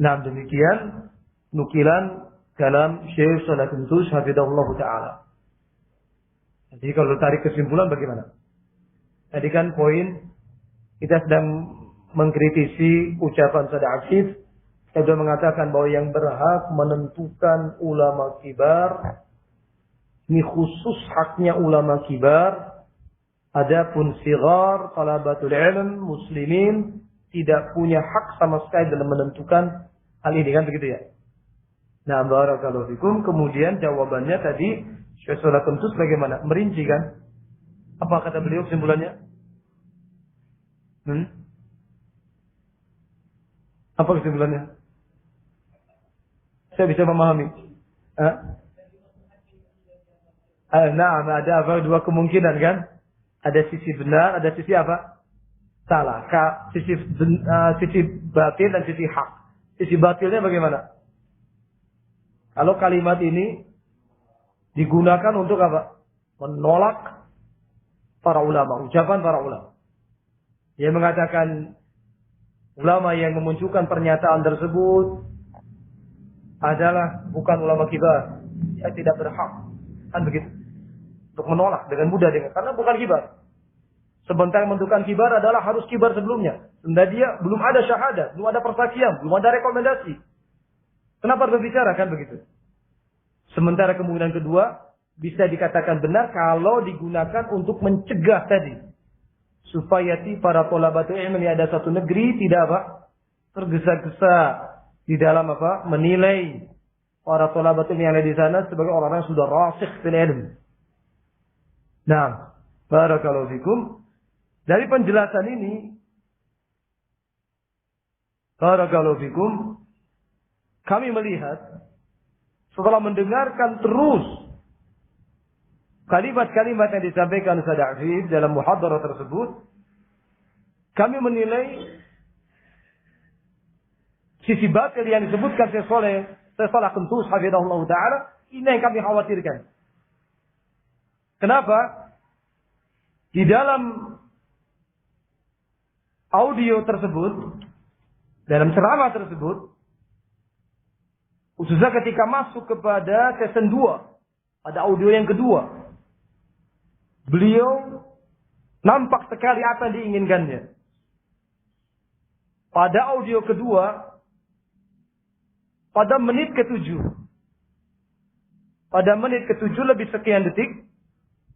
Nah, demikian nukilan kalam Syekh Shalih Tuntus hafizahullah taala. Jadi kalau tarik kesimpulan bagaimana? Tadi kan poin kita sedang mengkritisi ucapan Saudara Afif. Kita sudah mengatakan bahwa yang berhak menentukan ulama kibar, ini khusus haknya ulama kibar. Adapun sigar, talabatul ilm, muslimin tidak punya hak sama sekali dalam menentukan hal ini, kan begitu ya? Nah, barakallahu fikum. Kemudian jawabannya tadi Syekh Shalih Tuntus bagaimana? Merinci kan? Apa kata beliau kesimpulannya? Apa kesimpulannya? Saya bisa memahami. Nah, ada apa? Dua kemungkinan kan? Ada sisi benar, ada sisi apa? Salah. Sisi batil dan sisi hak. Sisi batilnya bagaimana? Kalau kalimat ini digunakan untuk apa? Menolak para ulama, ucapan para ulama. Dia mengatakan ulama yang memunculkan pernyataan tersebut adalah bukan ulama kibar. Dia tidak berhak. Kan begitu. Untuk menolak dengan mudah karena bukan kibar. Sebentar menentukan kibar adalah harus kibar sebelumnya. Dan dia belum ada syahadat, belum ada persaksian, belum ada rekomendasi. Kenapa berbicara kan begitu? Sementara kemungkinan kedua bisa dikatakan benar kalau digunakan untuk mencegah tadi. Supaya para thalabatul ilmi ada satu negeri tidak apa? Tergesa-gesa di dalam apa? Menilai para thalabatul ilmi yang ada di sana sebagai orang yang sudah rasikh fil ilm. Nah, barakallahu fikum. Dari penjelasan ini, barakallahu fikum, kami melihat setelah mendengarkan terus kalimat-kalimat yang disampaikan Ustaz Afif dalam muhadarah tersebut, kami menilai sisi batil yang disebutkan Syekh Shalih Tuntus hafizahullah taala, ini yang kami khawatirkan. Kenapa? Di dalam audio tersebut, dalam ceramah tersebut, khususnya ketika masuk kepada season 2, pada audio yang kedua, beliau nampak sekali apa yang diinginkannya. Pada audio kedua, pada menit ke-7, pada menit ke-7 lebih sekian detik,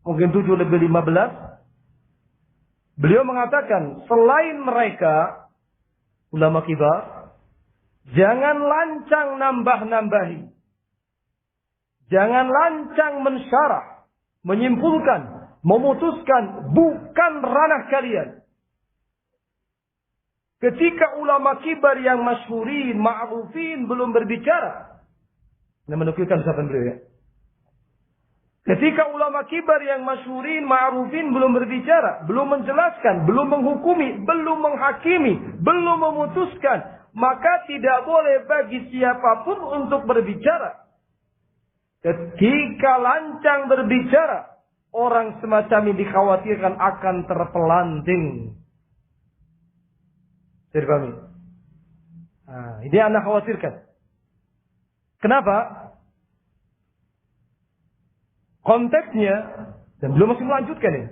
mungkin 7 lebih 15, beliau mengatakan, selain mereka, ulama kibar, jangan lancang nambah-nambahi. Jangan lancang mensyarah, menyimpulkan, memutuskan, bukan ranah kalian. Ketika ulama kibar yang masyhurin, ma'rufin belum berbicara. Ini menukilkan ucapan beliau ya. Ketika ulama kibar yang masyhurin, ma'rufin belum berbicara, belum menjelaskan, belum menghukumi, belum menghakimi, belum memutuskan, maka tidak boleh bagi siapapun untuk berbicara. Ketika lancang berbicara, orang semacam ini dikhawatirkan akan terpelanting. Jadi kami. Nah, ini Anda khawatirkan. Kenapa? Konteksnya, dan belum masih melanjutkan ini.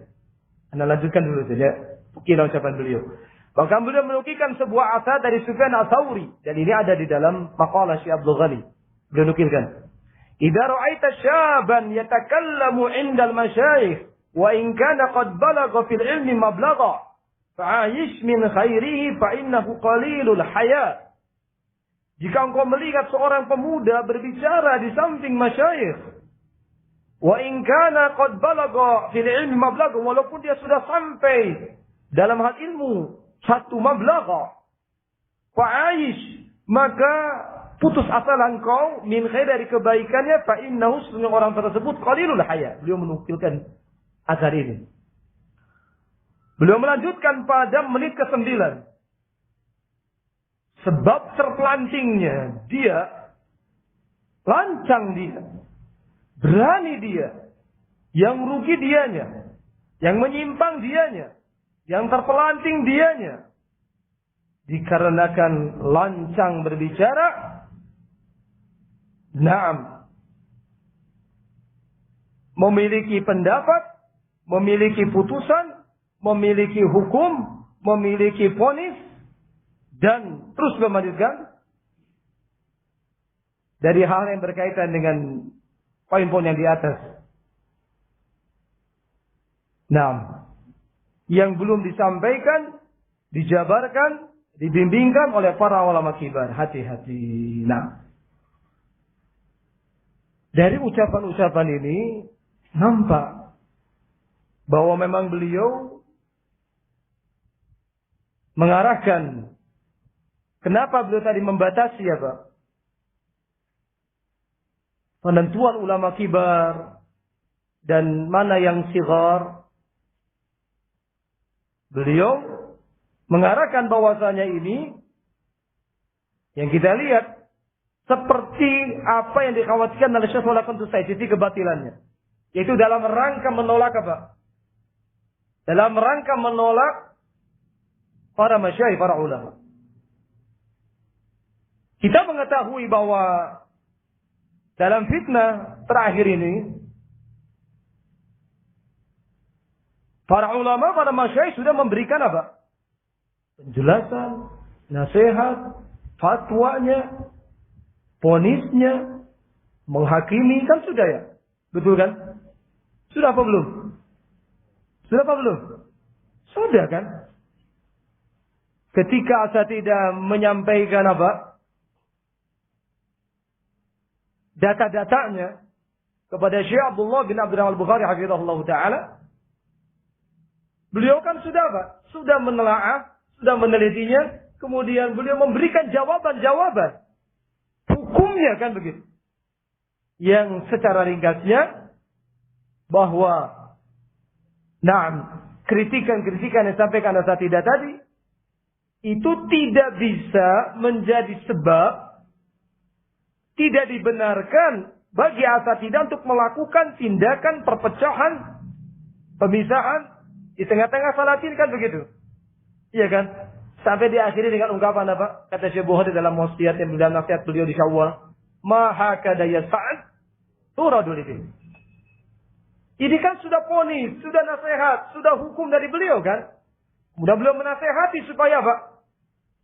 Anda lanjutkan dulu saja. Kira ucapan beliau. Bahkan beliau menukilkan sebuah asar dari Sufyan Ats-Tsauri. Dan ini ada di dalam maqalah Syekh Abdul Ghani. Beliau nukilkan. Idza ra'aita syaban yatakallamu 'indal masyayikh wa in kana qad balagha fil ilmi mablagha fa'ayish min khairihi fa innahu qalilul haya. Jika engkau melihat seorang pemuda berbicara di samping masyayikh, wa in kana qad balagha fil ilmi mablagha, walaupun dia sudah sampai dalam hal ilmu satu mablagha, fa'ayish, maka putus asalah engkau min khair, dari kebaikannya, fa innahu, sesungguhnya orang tersebut qalilul haya. Beliau menukilkan asar ini. Beliau melanjutkan pada menit ke-9. Sebab terpelantingnya dia, lancang dia, berani dia, yang rugi dianya, yang menyimpang dianya, yang terpelanting dianya, dikarenakan lancang berbicara. Naam, memiliki pendapat, memiliki putusan, memiliki hukum, memiliki vonis, dan terus melanjutkan dari hal yang berkaitan dengan poin-poin yang di atas. Naam, yang belum disampaikan, dijabarkan, dibimbingkan oleh para ulama kibar. Hati-hati. Nah, dari ucapan-ucapan ini nampak bahwa memang beliau mengarahkan. Kenapa beliau tadi membatasi apa? Penentuan ulama kibar dan mana yang sigar. Beliau mengarahkan bahwasanya ini yang kita lihat seperti apa yang dikhawatirkan oleh Syekh Shalih Al Siti kebatilannya, yaitu dalam rangka menolak apa? Dalam rangka menolak para masyayikh, para ulama. Kita mengetahui bahwa dalam fitnah terakhir ini, para ulama, para masyayikh sudah memberikan apa? Penjelasan, nasihat, fatwanya, vonisnya, menghakimi, kan sudah ya? Betul kan? Sudah apa belum? Sudah apa belum? Sudah kan? Ketika asatidzah menyampaikan apa? Data-datanya kepada Syekh Abdullah bin Abdurrahman Al-Bukhari hafizahullah ta'ala, beliau kan sudah apa? Sudah menelaah, sudah menelitinya, kemudian beliau memberikan jawaban-jawaban. Hukumnya kan begitu. Yang secara ringkasnya bahwa kritikan-kritikan yang disampaikan asatidzah tadi itu tidak bisa menjadi sebab tidak dibenarkan bagi asatidzah untuk melakukan tindakan perpecahan, pemisahan di tengah-tengah salatin, kan begitu. Iya kan? Sampai diakhiri dengan ungkapan apa? Kata Syekh Bukhari dalam wasiat yang dalam nasihat beliau di Syawal, "Ma hakada yas'ad turadul ini." Ini kan sudah vonis, sudah nasihat, sudah hukum dari beliau kan? Kemudian beliau menasehati supaya apa?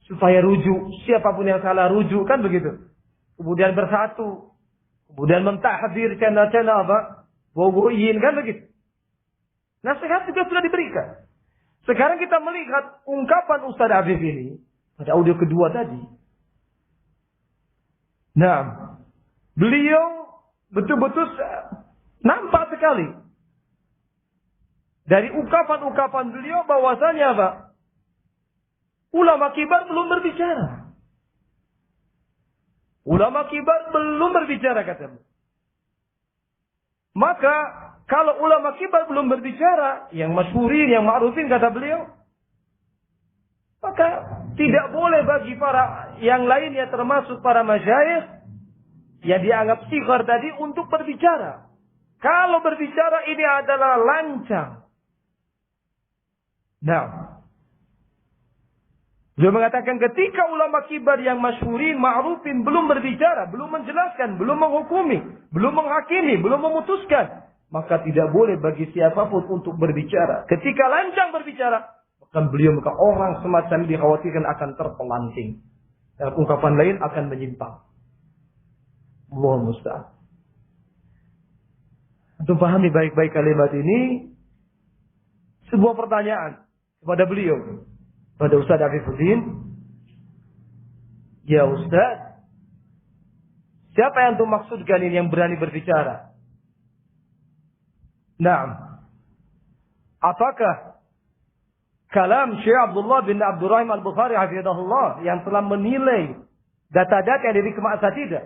Supaya rujuk, siapapun yang salah rujuk, kan begitu. Kemudian bersatu, kemudian mentahdir channel-channel apa? Bogoyin, kan begitu. Nasihat juga sudah diberikan. Sekarang kita melihat ungkapan Ustaz Afif ini pada audio kedua tadi. Nah, beliau betul-betul nampak sekali dari ungkapan-ungkapan beliau bahwasanya apa? Ulama kibar belum berbicara. Ulama kibar belum berbicara, kata beliau. Maka kalau ulama kibar belum berbicara, yang masyhurin, yang ma'rufin, kata beliau, maka tidak boleh bagi para yang lainnya termasuk para masyayikh yang dianggap sighar tadi untuk berbicara. Kalau berbicara ini adalah lancang. Nah, beliau mengatakan ketika ulama kibar yang masyhurin, ma'rufin belum berbicara, belum menjelaskan, belum menghukumi, belum menghakimi, belum memutuskan, maka tidak boleh bagi siapapun untuk berbicara. Ketika lancang berbicara, maka orang semacam ini dikhawatirkan akan terpelanting. Dalam ungkapan lain akan menyimpang. Allahumma musta'an. Untuk pahami baik-baik kalimat ini, sebuah pertanyaan kepada beliau, pada Ustaz Afifuddin. Ya Ustaz, siapa yang tuh maksudkan ini yang berani berbicara? Nah, apakah kalam Syekh Abdullah bin Abdurrahim Al-Bukhari hafizahullah yang telah menilai data-data yang dari asatidah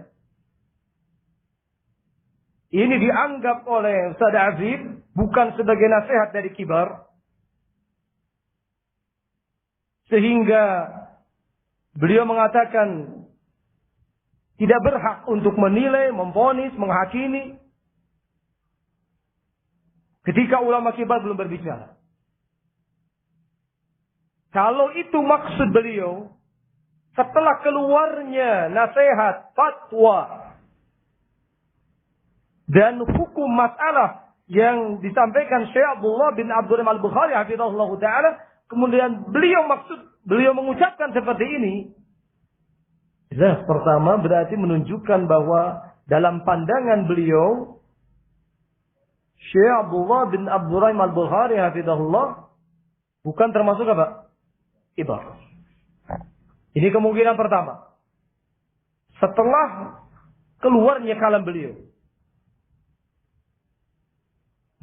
ini dianggap oleh Ustaz Afif bukan sebagai nasihat dari kibar, sehingga beliau mengatakan tidak berhak untuk menilai, memvonis, menghakimi ketika ulama kibar belum berbicara. Kalau itu maksud beliau, setelah keluarnya nasihat, fatwa, dan hukum masalah yang disampaikan Syekh Abdullah bin Abdurrahim Al-Bukhari hafizahullah ta'ala, kemudian beliau mengucapkan seperti ini, jelas pertama berarti menunjukkan bahwa dalam pandangan beliau, Syekh Abdullah bin Abdurrahim Al-Bukhari hafizahullah bukan termasuk apa? Kibar. Ini kemungkinan pertama. Setelah keluarnya kalam beliau.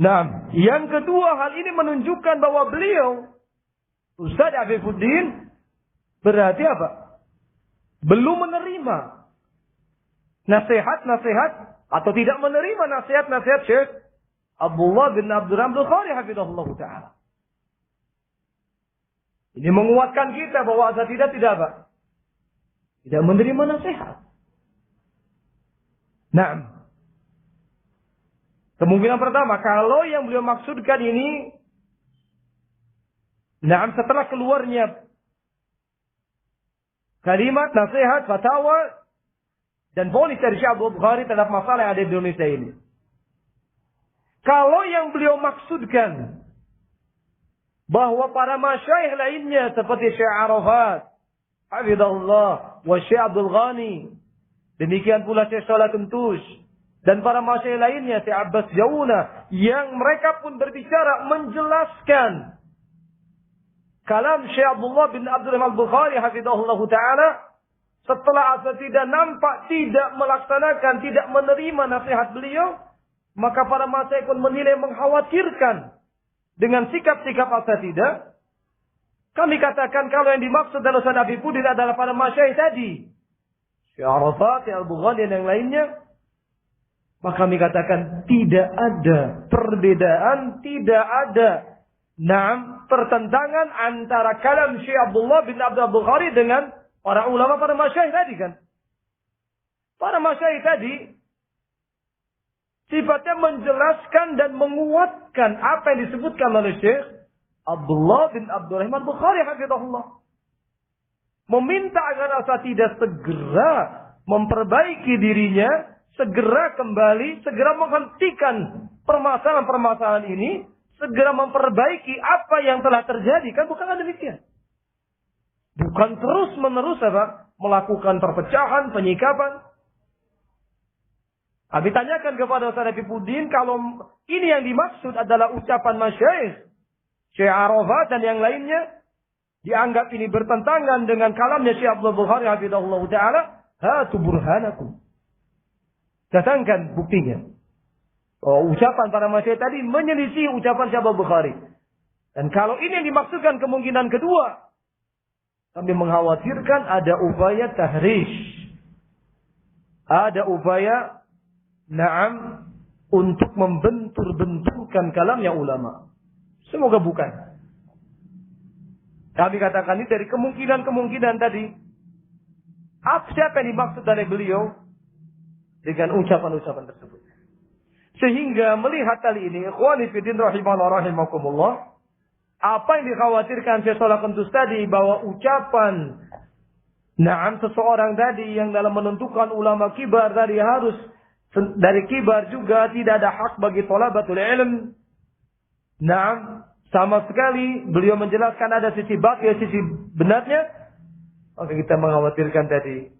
Nah, yang kedua, hal ini menunjukkan bahwa beliau, Ustaz Afifuddin, berarti apa? Belum menerima nasihat-nasihat atau tidak menerima nasihat-nasihat Syekh Abdullah bin Abdurrahman Al-Bukhari hafizahullah ta'ala. Ini menguatkan kita bahwa asatidah tidak apa? Tidak menerima nasihat. Nah, kemungkinan pertama, kalau yang beliau maksudkan ini, nah setelah keluarnya kalimat, nasihat, fatwa, dan vonis dari Syekh Abdul Bukhari terhadap masalah yang ada di Indonesia ini. Kalau yang beliau maksudkan bahwa para masyayikh lainnya seperti Syekh Arafat, hafizahullah, wa Syekh Abdul Ghani, demikian pula Syekh Salah Kentus, dan para masyayikh lainnya, Syekh Abbas Jauna, yang mereka pun berbicara menjelaskan kalam Syekh Abdullah bin Abdurrahman Al-Bukhari hafizahullah ta'ala, setelah asatidah nampak tidak melaksanakan, tidak menerima nasihat beliau, maka para masyayikh pun menilai mengkhawatirkan dengan sikap-sikap asatidah. Kami katakan kalau yang dimaksud dalam Ustaz Afifuddin adalah para masyayikh tadi, Syekh Arafat, Syekh Al-Bukhari dan yang lainnya, maka kami katakan tidak ada perbedaan, tidak ada pertentangan antara kalam Syekh Abdullah bin Abdul Bukhari dengan para ulama, para masyayikh tadi kan. Para masyayikh tadi sifatnya menjelaskan dan menguatkan apa yang disebutkan oleh Syekh Abdullah bin Abdurrahman Bukhari hafizahullah. Meminta agar asatidah segera memperbaiki dirinya, segera kembali, segera menghentikan permasalahan-permasalahan ini, segera memperbaiki apa yang telah terjadi. Kan bukan demikian. Bukan terus-menerus melakukan perpecahan, penyikapan. Kami tanyakan kepada Ustaz Afifuddin, kalau ini yang dimaksud adalah ucapan masyayikh, Syekh Arafat dan yang lainnya, dianggap ini bertentangan dengan kalamnya Syekh Abdul Bukhari hafizahullah ta'ala, hatu burhanakum. Datangkan buktinya. Oh, ucapan para masyayikh tadi menyelisih ucapan Syekh Abdul Bukhari. Dan kalau ini yang dimaksudkan kemungkinan kedua, kami mengkhawatirkan ada upaya tahrish. Ada upaya untuk membentur-benturkan kalamnya ulama. Semoga bukan. Kami katakan ini dari kemungkinan-kemungkinan tadi. Siapa yang dimaksud dari beliau dengan ucapan-ucapan tersebut. Sehingga melihat kali ini, ikhwani fiddin rahimahullah rahimakumullah, apa yang dikhawatirkan Syekh Salah Kentus tadi, bahwa ucapan seseorang tadi yang dalam menentukan ulama kibar tadi harus dari kibar juga tidak ada hak bagi thalabatul ilm. Sama sekali beliau menjelaskan ada sisi batil, sisi benarnya. Maka kita mengkhawatirkan tadi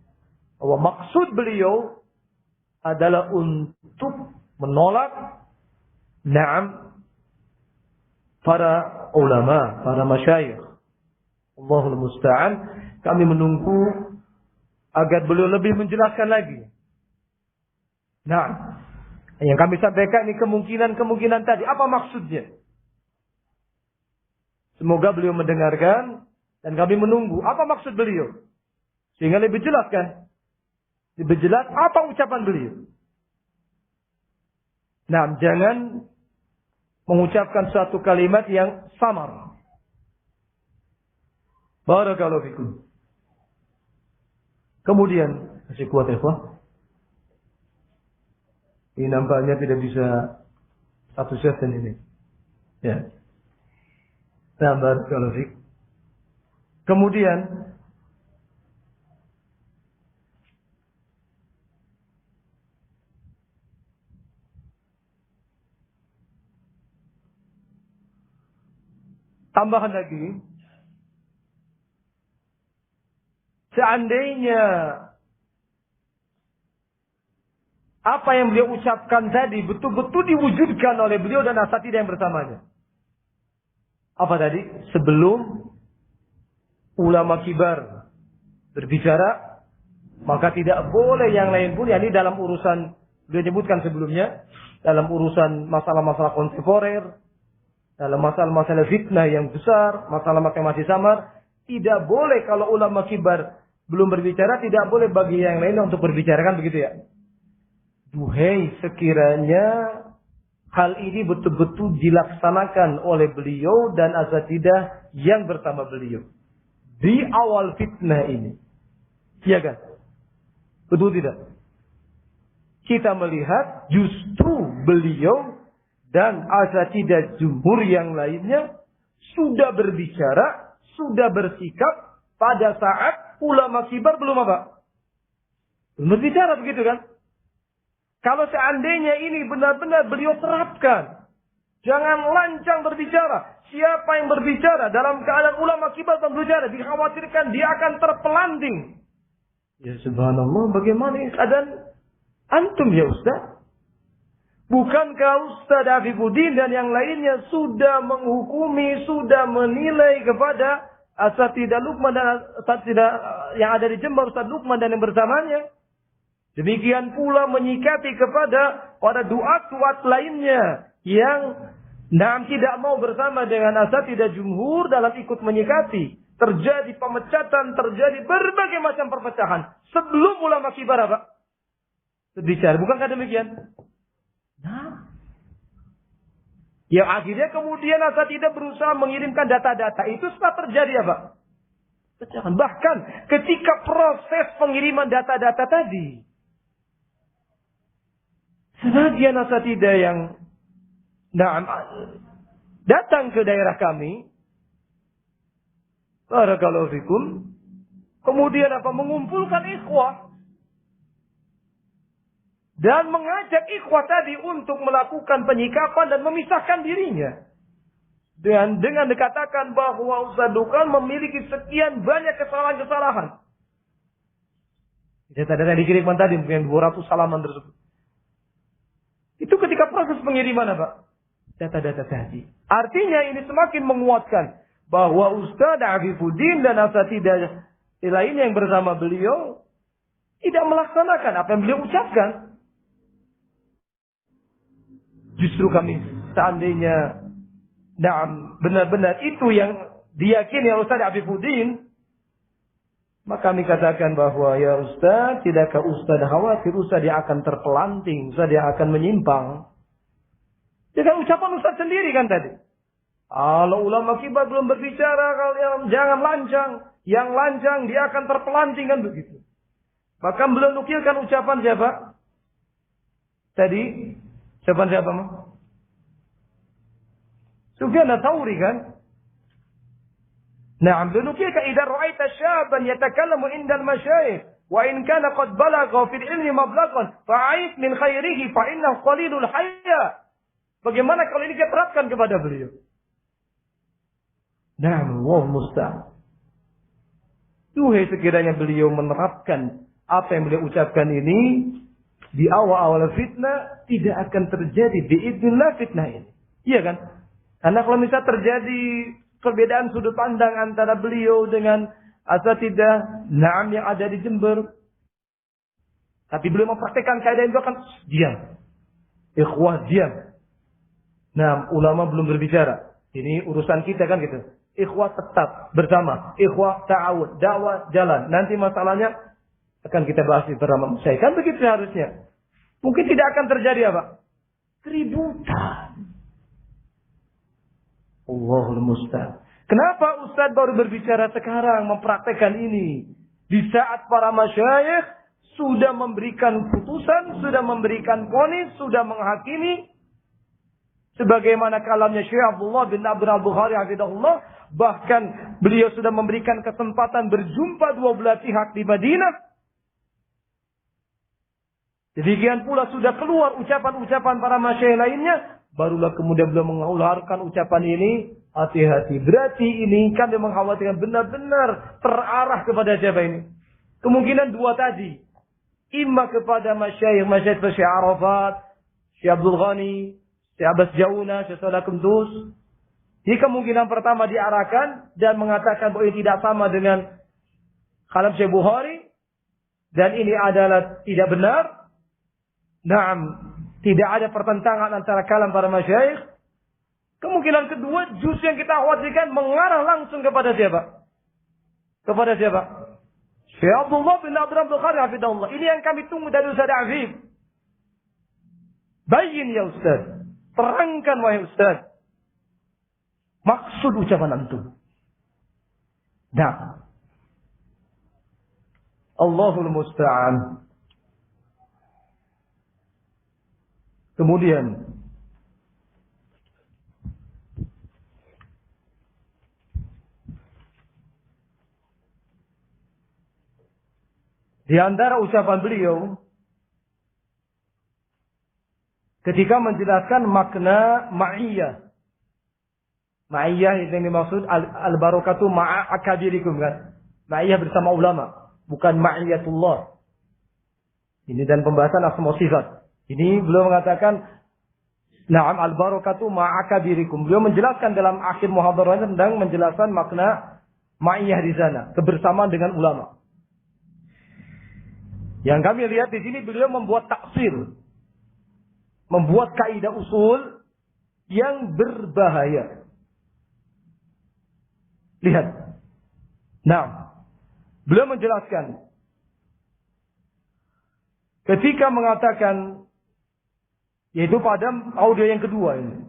bahwa maksud beliau adalah untuk menolak para ulama, para masyayikh. Allahul musta'an. Kami menunggu agar beliau lebih menjelaskan lagi. Nah, yang kami sampaikan ini kemungkinan tadi. Apa maksudnya? Semoga beliau mendengarkan dan kami menunggu apa maksud beliau. Sehingga lebih jelas kan? Lebih jelas apa ucapan beliau. Nah, jangan mengucapkan suatu kalimat yang samar. Barakallahu fikum. Kemudian, masih kuat ya, Pak? Ini nampaknya tidak bisa satu session ini. Ya. Nah, barakallahu fikum. Kemudian, tambahan lagi, seandainya apa yang beliau ucapkan tadi betul-betul diwujudkan oleh beliau dan asatidah yang bersamanya. Apa tadi? Sebelum ulama kibar berbicara, maka tidak boleh yang lain pun, yakni dalam urusan, beliau sebutkan sebelumnya, dalam urusan masalah-masalah kontemporer, dalam masalah-masalah fitnah yang besar, masalah yang masih samar, tidak boleh kalau ulama kibar belum berbicara, tidak boleh bagi yang lain untuk berbicarakan, begitu ya. Duhai, sekiranya hal ini betul-betul dilaksanakan oleh beliau dan asatidah yang bersama beliau di awal fitnah ini. Iya kan? Betul tidak? Kita melihat justru beliau dan asatidah jumhur yang lainnya sudah berbicara, sudah bersikap pada saat ulama kibar belum apa? Belum berbicara, begitu kan? Kalau seandainya ini benar-benar beliau terapkan, jangan lancang berbicara. Siapa yang berbicara dalam keadaan ulama kibar berbicara, dikhawatirkan dia akan terpelanting. Ya subhanallah, bagaimana keadaan antum ya Ustaz? Bukankah Ustaz Afifuddin dan yang lainnya sudah menghukumi, sudah menilai kepada asatidah Luqman dan asatidah yang ada di Jember, Ustaz Luqman dan yang bersamanya? Demikian pula menyikapi kepada para duat-duat lainnya yang tidak mau bersama dengan asatidah jumhur dalam ikut menyikapi. Terjadi pemecatan, terjadi berbagai macam perpecahan. Sebelum ulama kibar apa? Berbicara. Bukankah demikian? Nah. Yang akhirnya kemudian asatidah berusaha mengirimkan data-data. Itu setelah terjadi apa? Pecahan. Bahkan ketika proses pengiriman data-data tadi, sebagian asatidah yang datang ke daerah kami, barakallahu fikum, kemudian apa? Mengumpulkan ikhwah dan mengajak ikhwah tadi untuk melakukan penyikapan dan memisahkan dirinya. Dan dengan dikatakan bahwa Ustaz Dukan memiliki sekian banyak kesalahan-kesalahan. Data-data yang dikirimkan tadi mungkin 200 halaman tersebut. Itu ketika proses pengiriman apa? Data-data tadi. Artinya ini semakin menguatkan bahwa Ustaz Afifuddin dan asatidah lainnya yang bersama beliau tidak melaksanakan apa yang beliau ucapkan. Justru kami seandainya benar-benar itu yang diyakini oleh Ustaz Afifuddin, maka kami katakan bahwa ya Ustaz, tidakkah Ustaz khawatir Ustaz dia akan terpelanting, Ustaz dia akan menyimpang. Dengan ucapan Ustaz sendiri kan tadi. Kalau ulama kibar belum berbicara, kalian jangan lancang. Yang lancang dia akan terpelanting kan begitu. Bahkan belum nukilkan ucapan siapa? Tadi, ucapan siapa? Sufyan Ats-Tsauri kan? Na'am, nukilkan idza ra'aita syaban yatakallamu indal masyayikh wa in kana qad balagha fil ilmi mablaghan fa'if min khairihi fa innahu qalilul hayya. Bagaimana kalau ini kita terapkan kepada beliau? Na'am, wa musta'an. Duhai, sekiranya beliau menerapkan apa yang beliau ucapkan ini di awal-awal fitnah, tidak akan terjadi biidznillah fitnah ini. Iya kan? Karena kalau misalnya terjadi perbedaan sudut pandang antara beliau dengan asatidzah Naam yang ada di Jember, tapi beliau mempraktekkan kaidah itu, akan diam. Ikhwah diam. Nah, ulama belum berbicara. Ini urusan kita kan gitu. Ikhwah tetap bersama. Ikhwah ta'awud. Dakwah jalan. Nanti masalahnya akan kita bahas bersama saya. Kan begitu harusnya. Mungkin tidak akan terjadi apa? Keributan. Allahul musta'an. Kenapa Ustaz baru berbicara sekarang mempraktekkan ini? Di saat para masyayikh sudah memberikan putusan, sudah memberikan vonis, sudah menghakimi. Sebagaimana kalamnya Syekh Abdullah bin Abdul Al-Bukhari hafizahullah, bahkan beliau sudah memberikan kesempatan berjumpa dua belah pihak di Madinah. Demikian pula sudah keluar ucapan-ucapan para masyayikh lainnya, barulah kemudian beliau mengeluarkan ucapan ini. Hati-hati, berarti ini kami mengkhawatirkan benar-benar terarah kepada siapa ini? Kemungkinan dua tadi. Imma kepada masyayikh Syekh Arafat, Syekh Abdul Ghani, Syekh Abbas Jauna, Syekh Salah Kundus. Di kemungkinan pertama diarahkan dan mengatakan bahwa ini tidak sama dengan kalam Syekh Bukhari. Dan ini adalah tidak benar. Naam, tidak ada pertentangan antara kalam para masyayikh. Kemungkinan kedua, justru yang kita khawatirkan mengarah langsung kepada siapa? Kepada siapa? Syekh Abdullah bin Abdul Bukhari hafizahullah. Ini yang kami tunggu dari Ustaz Afif. Bayin ya Ustaz. Terangkan wahai Ustaz. Maksud ucapan antum. Nah. Allahul musta'an. Kemudian di antara ucapan beliau ketika menjelaskan makna ma'iyah. Ma'iyah itu yang dimaksud al-barakatu ma'a akabirikum kan. Ma'iyah bersama ulama, bukan ma'iyatullah. Ini dan pembahasan asma sifat. Ini beliau mengatakan na'am al-barakatu ma'a akabirikum. Beliau menjelaskan dalam akhir muhadarahnya tentang menjelaskan makna ma'iyah di sana, kebersamaan dengan ulama. Yang kami lihat di sini beliau membuat taksir, membuat kaidah usul yang berbahaya. Lihat. Nah, beliau menjelaskan ketika mengatakan, yaitu pada audio yang kedua ini.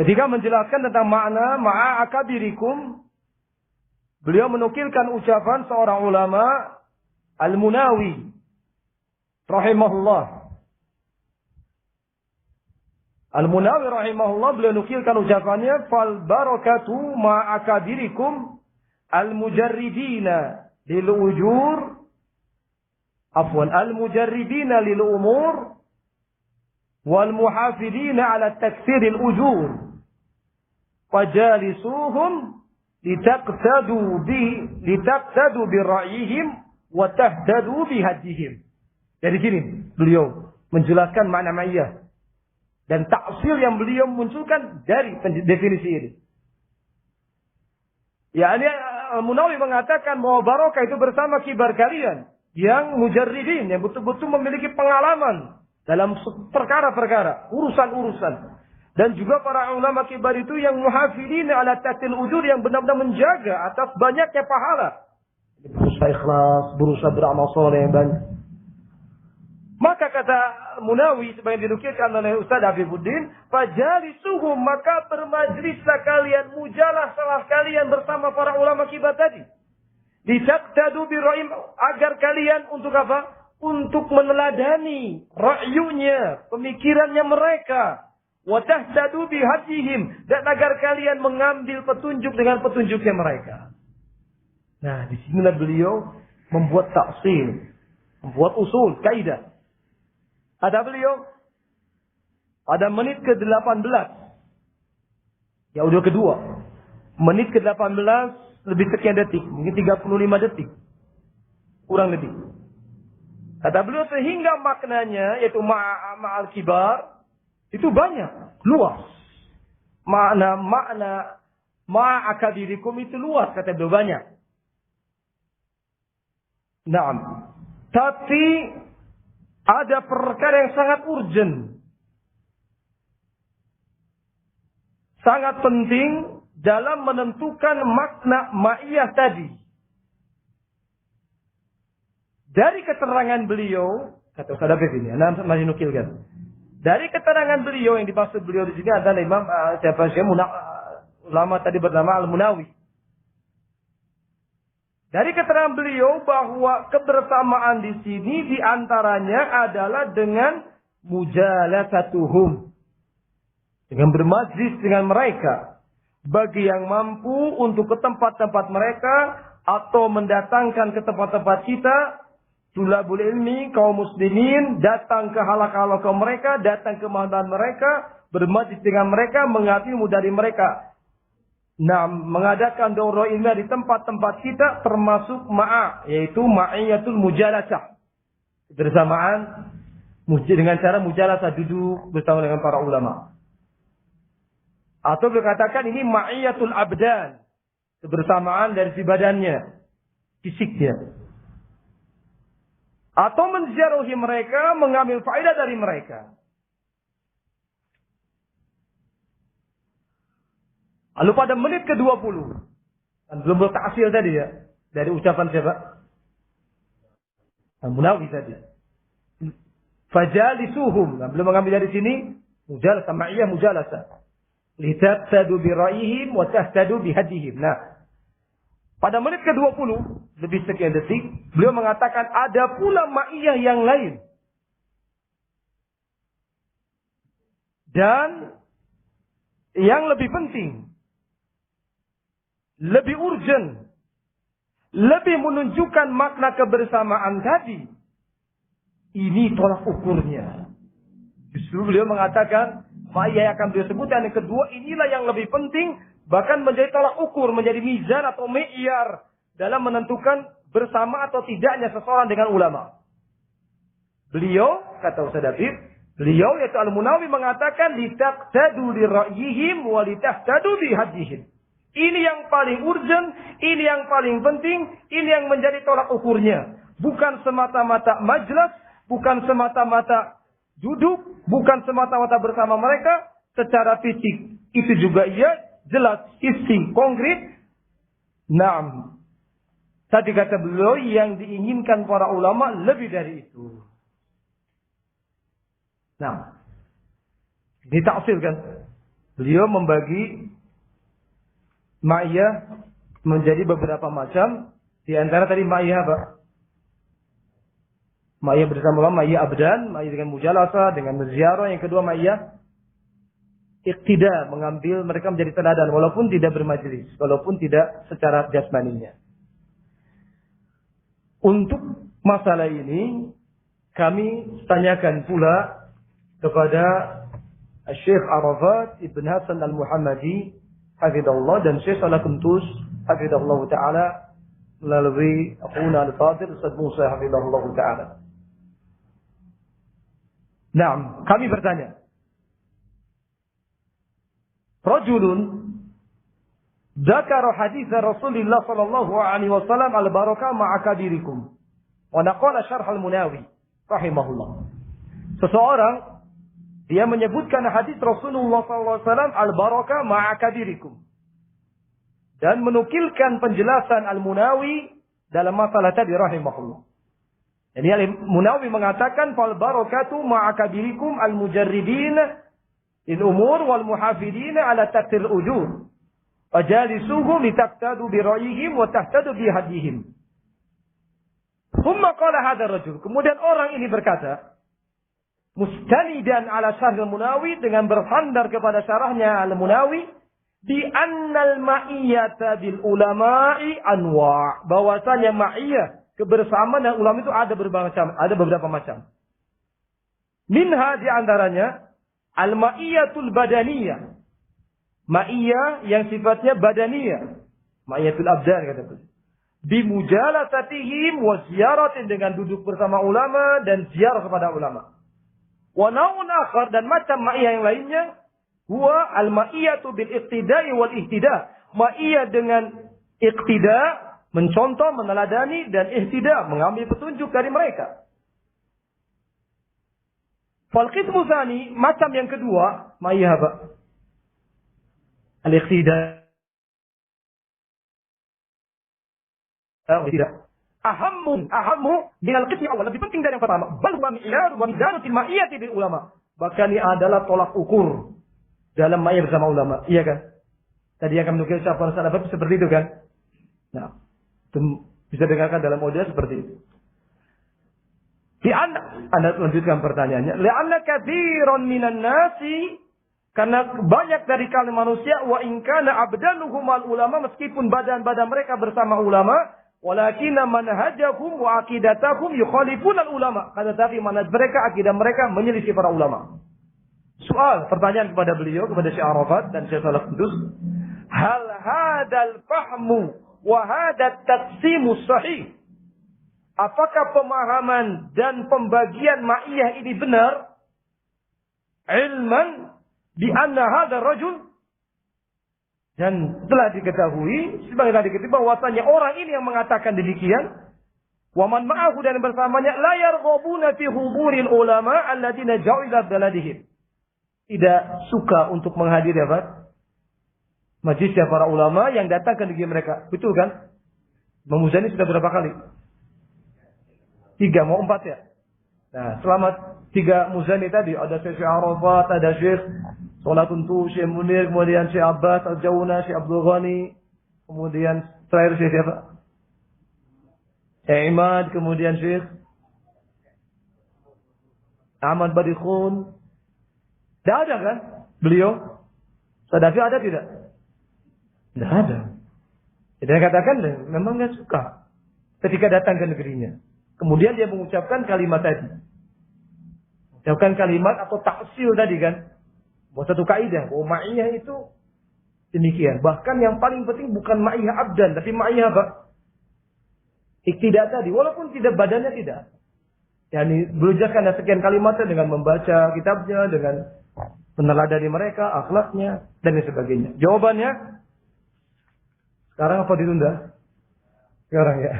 Ketika menjelaskan tentang makna ma'a akabirikum, beliau menukilkan ucapan seorang ulama Al-Munawi rahimahullah. Al-Munawi rahimahullah beliau nukilkan ucapannya, fal barakatu ma'akabirikum al-mujarridina lil ujur al-mujarridina lil umur wal muhafidina ala takthir al-ujur fajalisuhum litaqtadu bi ra'yihim wa tahtadu bi hadihim. Dari sini beliau menjelaskan makna ma'iyah dan taksil yang beliau munculkan dari definisi ini. Ya, ini Munawi mengatakan bahwa barokah itu bersama kibar kalian yang mujarridin, yang betul-betul memiliki pengalaman dalam perkara-perkara, urusan-urusan. Dan juga para ulama kibar itu yang muhafidin ala tatil ujur, yang benar-benar menjaga atas banyaknya pahala. Berusaha ikhlas, berusaha beramal soleh yang banyak. Maka kata Munawi sebagai dinukilkan oleh Ustaz Hafizuddin, fajalisuhum, maka bermajlislah kalian, mujalah salah kalian bersama para ulama kibar tadi. Ditaqtadu birra'im, agar kalian untuk apa? Untuk meneladani ra'yunya, pemikirannya mereka. Wa tahtadu bihadihim, dan agar kalian mengambil petunjuk dengan petunjuknya mereka. Nah, di sinilah beliau membuat taksil, membuat usul, kaidah. Kata beliau, pada menit ke-18, ya udah kedua, menit ke-18 lebih sekian detik, mungkin 35 detik, kurang lebih. Kata beliau, sehingga maknanya yaitu ma'al kibar, Itu banyak, luas. Makna ma'akabirikum itu luas, kata beliau, banyak. Naam. Tapi ada perkara yang sangat urgent. Sangat penting dalam menentukan makna ma'iyah tadi. Dari keterangan beliau, kata Ustaz Habib ini, Anda masih nukilkan. Dari keterangan beliau, yang dimaksud beliau di sini adalah Imam ulama tadi bernama Al-Munawi. Dari keterangan beliau bahwa kebersamaan di sini diantaranya adalah dengan mujalasatuhum, dengan bermajlis dengan mereka. Bagi yang mampu untuk ke tempat-tempat mereka atau mendatangkan ke tempat-tempat kita, tulabul ilmi, kaum muslimin, datang ke halaqah mereka, datang ke mahdan mereka, bermajlis dengan mereka, mengambil ilmu dari mereka. Nah, mengadakan daurah ilmiah di tempat-tempat kita termasuk yaitu ma'iyatul mujalasah. Bersamaan dengan cara mujalasah, duduk bersama dengan para ulama. Atau dikatakan ini ma'iyatul abdan, kebersamaan dari si badannya, fisiknya. Atau menziarahi mereka, mengambil faedah dari mereka. Lalu pada menit ke-20, kan belum bertasil tadi ya, dari ucapan siapa? Al-Munawi tadi. Fajalisuhum, nah, belum mengambil dari sini, mujalasah, ma'iyah mujalasah. Litabtadu bira'ihim wa tahtadu bihadihim. Nah, pada menit ke-20, lebih sekian detik, beliau mengatakan ada pula ma'iyah yang lain. Dan yang lebih penting, lebih urgent, lebih menunjukkan makna kebersamaan tadi. Ini tolak ukurnya. Justru beliau mengatakan, ma'iyah yang akan beliau sebutkan yang kedua, inilah yang lebih penting, bahkan menjadi tolak ukur, menjadi mizan atau mi'yar dalam menentukan bersama atau tidaknya seseorang dengan ulama. Beliau, kata Ustaz Habib, beliau yaitu Al-Munawi mengatakan, litaqtadu li ra'yihim wa litahtadu bi hadihim. Ini yang paling urgent, ini yang paling penting, ini yang menjadi tolak ukurnya. Bukan semata-mata majlis, bukan semata-mata duduk, bukan semata-mata bersama mereka secara fisik. Itu juga ia jelas, isi, konkret. Naam. Tadi kata beliau yang diinginkan para ulama lebih dari itu. Nah, ditafsirkan. Beliau membagi ma'iyah menjadi beberapa macam. Di antara tadi ma'iyah apa? Ma'iyah bersama ulama, ma'iyah abdan, ma'iyah dengan mujalasah, dengan ziarah. Yang kedua ma'iyah iqtida, mengambil mereka menjadi teladan walaupun tidak bermajlis, walaupun tidak secara jasmaninya. Untuk masalah ini kami tanyakan pula kepada Syekh Arafat Ibn Hasan Al-Muhammadi hafizahullah dan Syekh Salah Kuntus hafizahullah taala melalui akhuna al-fadil Ustaz Musa hafizahullah taala. Naam, kami bertanya. Rajulun dzakara hadits Rasulullah sallallahu alaihi wasallam al-barakah ma'a kabirikum wa naqala syarh al-Munawi rahimahullah. Seseorang dia menyebutkan hadis Rasulullah sallallahu alaihi wasallam al-barakah ma'a kabirikum dan menukilkan penjelasan al-Munawi dalam masalah tadi rahimahullah. Jadi al-Munawi mengatakan fal barakatu ma'a kabirikum al-mujarridin il umur wal muhafidin ala taktir ujur. Fajalisuhum litaqtadu bi ra'yihim wa tahtadu bi hadihim. Thumma qala hadha rajul. Kemudian orang ini berkata, mustanidan ala syarh al-Munawi, dengan bersandar kepada syarahnya al-Munawi, bi annal ma'iyata bil ulama'i anwa', bahwasanya ma'iyah kebersamaan dan ulama itu ada beberapa macam. Minha di antaranya al-ma'iyatul badaniyah, ma'iyah yang sifatnya badaniyah, ma'iyatul abdan kata beliau, bi mujalasatihim wa ziyaratin, dengan duduk bersama ulama dan ziarah kepada ulama. Wa naun akhar, dan macam ma'iyah yang lainnya, huwa al-ma'iyatu bil iqtida'i wal ihtida. Ma'iyah dengan iqtida, mencontoh, meneladani, dan ihtida, mengambil petunjuk dari mereka. Fal qismu tsani, macam yang kedua, ma'iyah apa? Al-iqtida. Tidak. Ahammu dengan qismi awal, lebih penting dari yang pertama. Bal huwa mi'yar wa mizanutil ma'iyyati bil ulama. Bahkan ini adalah tolak ukur dalam ma'iyah bersama ulama. Iya kan? Tadi yang kami nukil ucapan salafat seperti itu kan? Nah, itu bisa dengarkan dalam audio seperti itu. Anda lanjutkan pertanyaannya. Li'anna katsiran minan nasi, karena banyak dari kalangan manusia, wa in kana abdanuhum al ulama, meskipun badan-badan mereka bersama ulama, walakinna manhajahum wa aqidatahum yukhalifun al ulama. Tetapi manhaj mereka, akidah mereka menyelisih para ulama. Soal, pertanyaan kepada beliau, kepada Syekh Arafat dan Syekh Shalih Kudus, hal hadal fahmu wa hadat taqsimu sahih? Apakah pemahaman dan pembagian ma'iyah ini benar? Ilman bi anna hadha rajul, dan telah diketahui sebagaimana diketahui bahwasanya orang ini yang mengatakan demikian, wa man ma'ahu, dan bersamanya, la yarghabuna fi huburil ulama alladziina ja'u ila baladihim, tidak suka untuk menghadiri apa? Majlis para ulama yang datang ke negeri mereka. Betul kan? Imam Muzani sudah berapa kali? 3, mau 4 ya? Nah, selama 3 Muzani tadi, ada Syekh Arafat, ada Syekh Salatuntu, Syekh Munir, kemudian Syekh Abbas Al-Jawna, Syekh Abdul Ghani, kemudian terakhir Syekh siapa? Syekh Imad, kemudian Syekh Ahmad Badikhun. Tidak ada kan? Beliau Sadafi ada tidak? Tidak ada. Jadi dia katakan memang dia suka ketika datang ke negerinya. Kemudian dia mengucapkan kalimat tadi. Mengucapkan kalimat atau taksil tadi kan. Bahwa satu kaidah, bahwa ma'iyah itu demikian. Bahkan yang paling penting bukan ma'iyah abdan, tapi ma'iyah apa? Iktidak tadi. Walaupun tidak badannya tidak. Yani beliau jelaskan ada sekian kalimatnya dengan membaca kitabnya, dengan meneladani mereka, akhlaknya, dan lain sebagainya. Jawabannya, sekarang apa ditunda? Sekarang ya.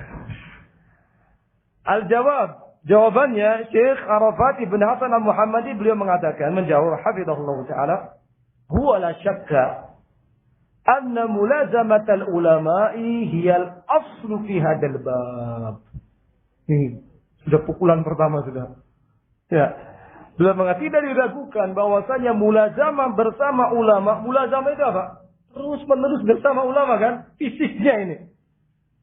Al-jawab. Jawabannya, Syekh Arafat Ibn Hasan Al-Muhammadi, beliau mengatakan, menjawab, hafizahullah ta'ala, huwa la syakka anna mulazamat al-ulama'i hiyal aslu fi hadal bab. Ini sudah pukulan pertama sudah. Ya. Beliau mengatakan, tidak diragukan bahwasanya mulazamah bersama ulama. Mulazamah itu apa? Terus menerus bersama ulama kan? Fisiknya ini.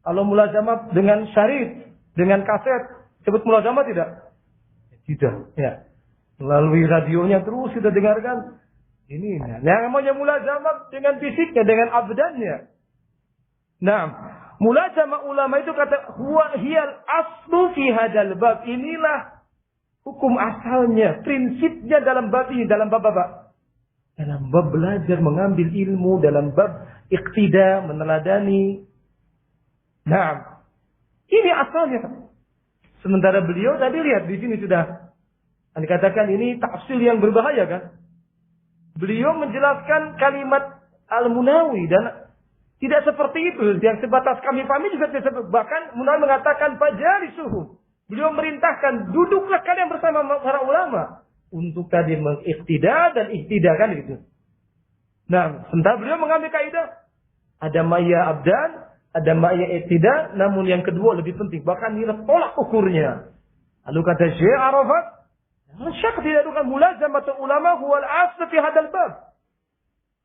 Kalau mulazamah dengan syarit, dengan kaset, sebut mulazamah tidak? Tidak. Ya. Melalui radionya terus kita dengarkan. Ini. Yang namanya mulazamah dengan fisiknya, dengan abdannya. Nah, mulazamah ulama itu kata huwa hiyal aslu fi hadal bab. Inilah hukum asalnya, prinsipnya dalam bab ini, dalam bab apa? Dalam bab belajar, mengambil ilmu, dalam bab iqtida, meneladani. Nah, ini asalnya. Sementara beliau tadi lihat di sini sudah dikatakan ini tafsir yang berbahaya kan? Beliau menjelaskan kalimat Al-Munawi dan tidak seperti itu. Yang sebatas kami pahami juga tidak seperti. Bahkan Munawi mengatakan fajalisuhum. Beliau merintahkan duduklah kalian bersama para ulama untuk tadi mengiktida dan iktida kan gitu. Nah, sementara beliau mengambil kaidah ada maya abdan, ada maya iktida, namun yang kedua lebih penting. Bahkan ini tolak ukurnya. Lalu kata Syekh Arafat, syak tidak bukan mulazamatul ulama huwal asl fi hadzal bab.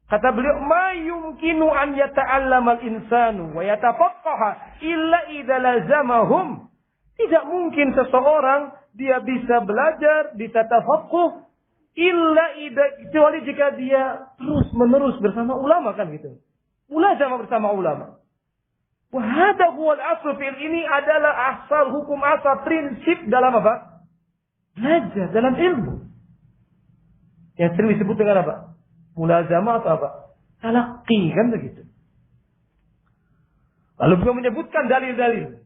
Kata beliau, ma yumkinu an yata'allama al-insanu wa yatafaqqaha illa idza lazamahum. Tidak mungkin seseorang dia bisa belajar, bisa tafaqquh kecuali jika dia terus menerus bersama ulama kan gitu. Mulazamah bersama ulama. Wa hadha huwa al-asl fil, ini adalah asal hukum asal prinsip dalam apa? Belajar dalam ilmu. Yang sering disebut dengan apa? Mulazamah atau apa? Talaqqi kan begitu. Lalu beliau menyebutkan dalil-dalil.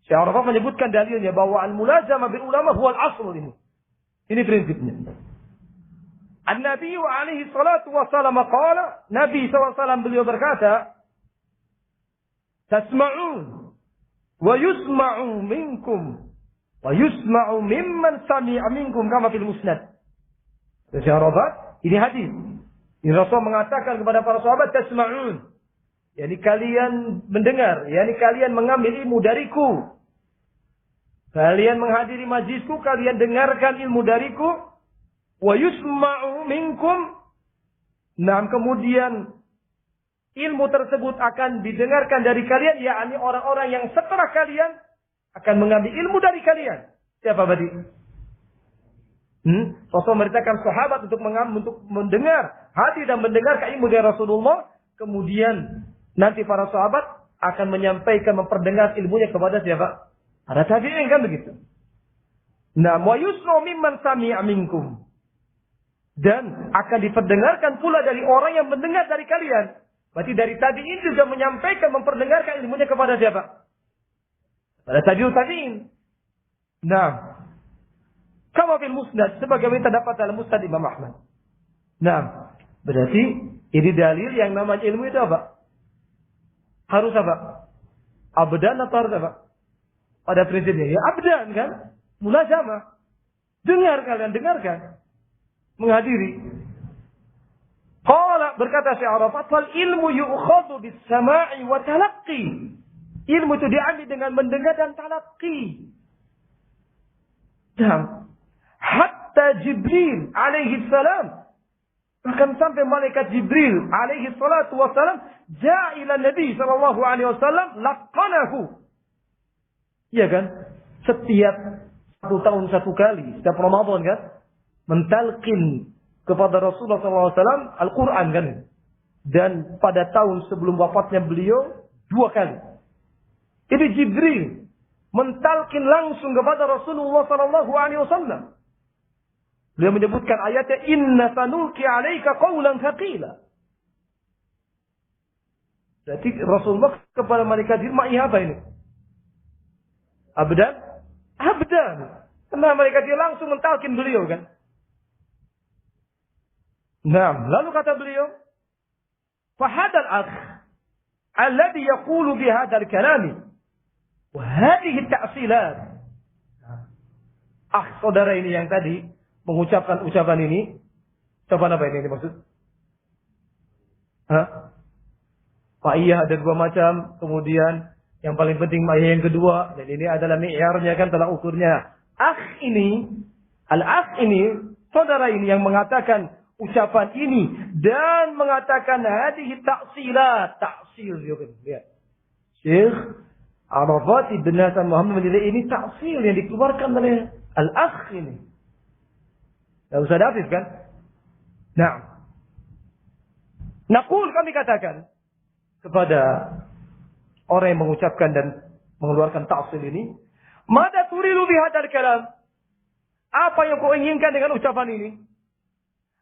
Syekh Arafat menyebutkan dalilnya bahwa al-mulazamah bil ulama huwa al-asl ini. Ini prinsipnya. An-Nabi alaihi salatu wassalam qala, Nabi SAW beliau berkata, tasma'un wa yusma'u minkum wa yusma'u mimman sami'a minkum kama fil musnad. Sahabat, ini hadis. Ini Rasul mengatakan kepada para sahabat, tasma'un. Yani kalian mendengar, yani kalian mengambil ilmu dariku. Kalian menghadiri majlisku, kalian dengarkan ilmu dariku. Wa yusma'u minkum. Nah, kemudian ilmu tersebut akan didengarkan dari kalian, yakni orang-orang yang setelah kalian akan mengambil ilmu dari kalian. Siapa tadi? Rasul memerintahkan sahabat untuk mendengar, hadir dan mendengarkan ilmu dari Rasulullah. Kemudian nanti para sahabat akan menyampaikan, memperdengar ilmunya kepada siapa? Para tabi'in, kan begitu. Nah, wa yusma'u mimman sami'a minkum. Dan akan diperdengarkan pula dari orang yang mendengar dari kalian. Berarti dari tabi'in juga menyampaikan, memperdengarkan ilmunya kepada siapa? Pada tabi'in. Nah, kama fil musnad, sebagaimana terdapat dalam musnad Imam Ahmad. Nah, berarti ini dalil yang namanya ilmu itu apa? Harus apa? Abdan atau harus apa? Pada prinsipnya ya abdan kan? Mulazamah. Dengar kalian, dengarkan. Menghadiri. Qala, berkata Syekh Arafat, fal ilmu yu'khadhu bis sama'i wa talaqqi. Ilmu itu diambil dengan mendengar dan talaqqi. Dan hatta Jibril alaihi salam, bahkan sampai malaikat Jibril alaihi salatu wassalam ja'a ila Nabi sallallahu alaihi wasallam laqanahu. Iya kan? Setiap 1 tahun 1 kali, setiap Ramadan kan, mentalqin kepada Rasulullah SAW Al-Quran kan. Dan pada tahun sebelum wafatnya beliau 2 kali. Itu Jibril mentalqin langsung kepada Rasulullah SAW. Beliau menyebutkan ayatnya, inna sanulki alaika qawlan thaqila. Berarti Rasulullah kepada malaikat Jibril, apa ini? Abdan? Abdan. Karena malaikat dia langsung mentalqin beliau kan. Nah, lalu kata beliau, fahadal akh alladhi yaqulu bihadal kalami wa hadhihi ta'silat. Saudara ini yang tadi mengucapkan ucapan ini, ucapan apa ini maksud? Pak iya ada 2 macam, kemudian yang paling penting ma'iyah yang kedua, dan ini adalah mi'yarnya kan, tolak ukurnya. Akh ini, al-akh ini, saudara ini yang mengatakan ucapan ini dan mengatakan hadhihi ta'silat, ta'sil juga. Lihat. Syekh Arafat Ibn Hasan Muhammad menilai ini ta'sil yang dikeluarkan oleh al-akh ini. Tidak usah dafif kan? Nah. Naqul, kami katakan kepada orang yang mengucapkan dan mengeluarkan ta'sil ini, mada turidu bihadzal kalam? Apa yang kau inginkan dengan ucapan ini?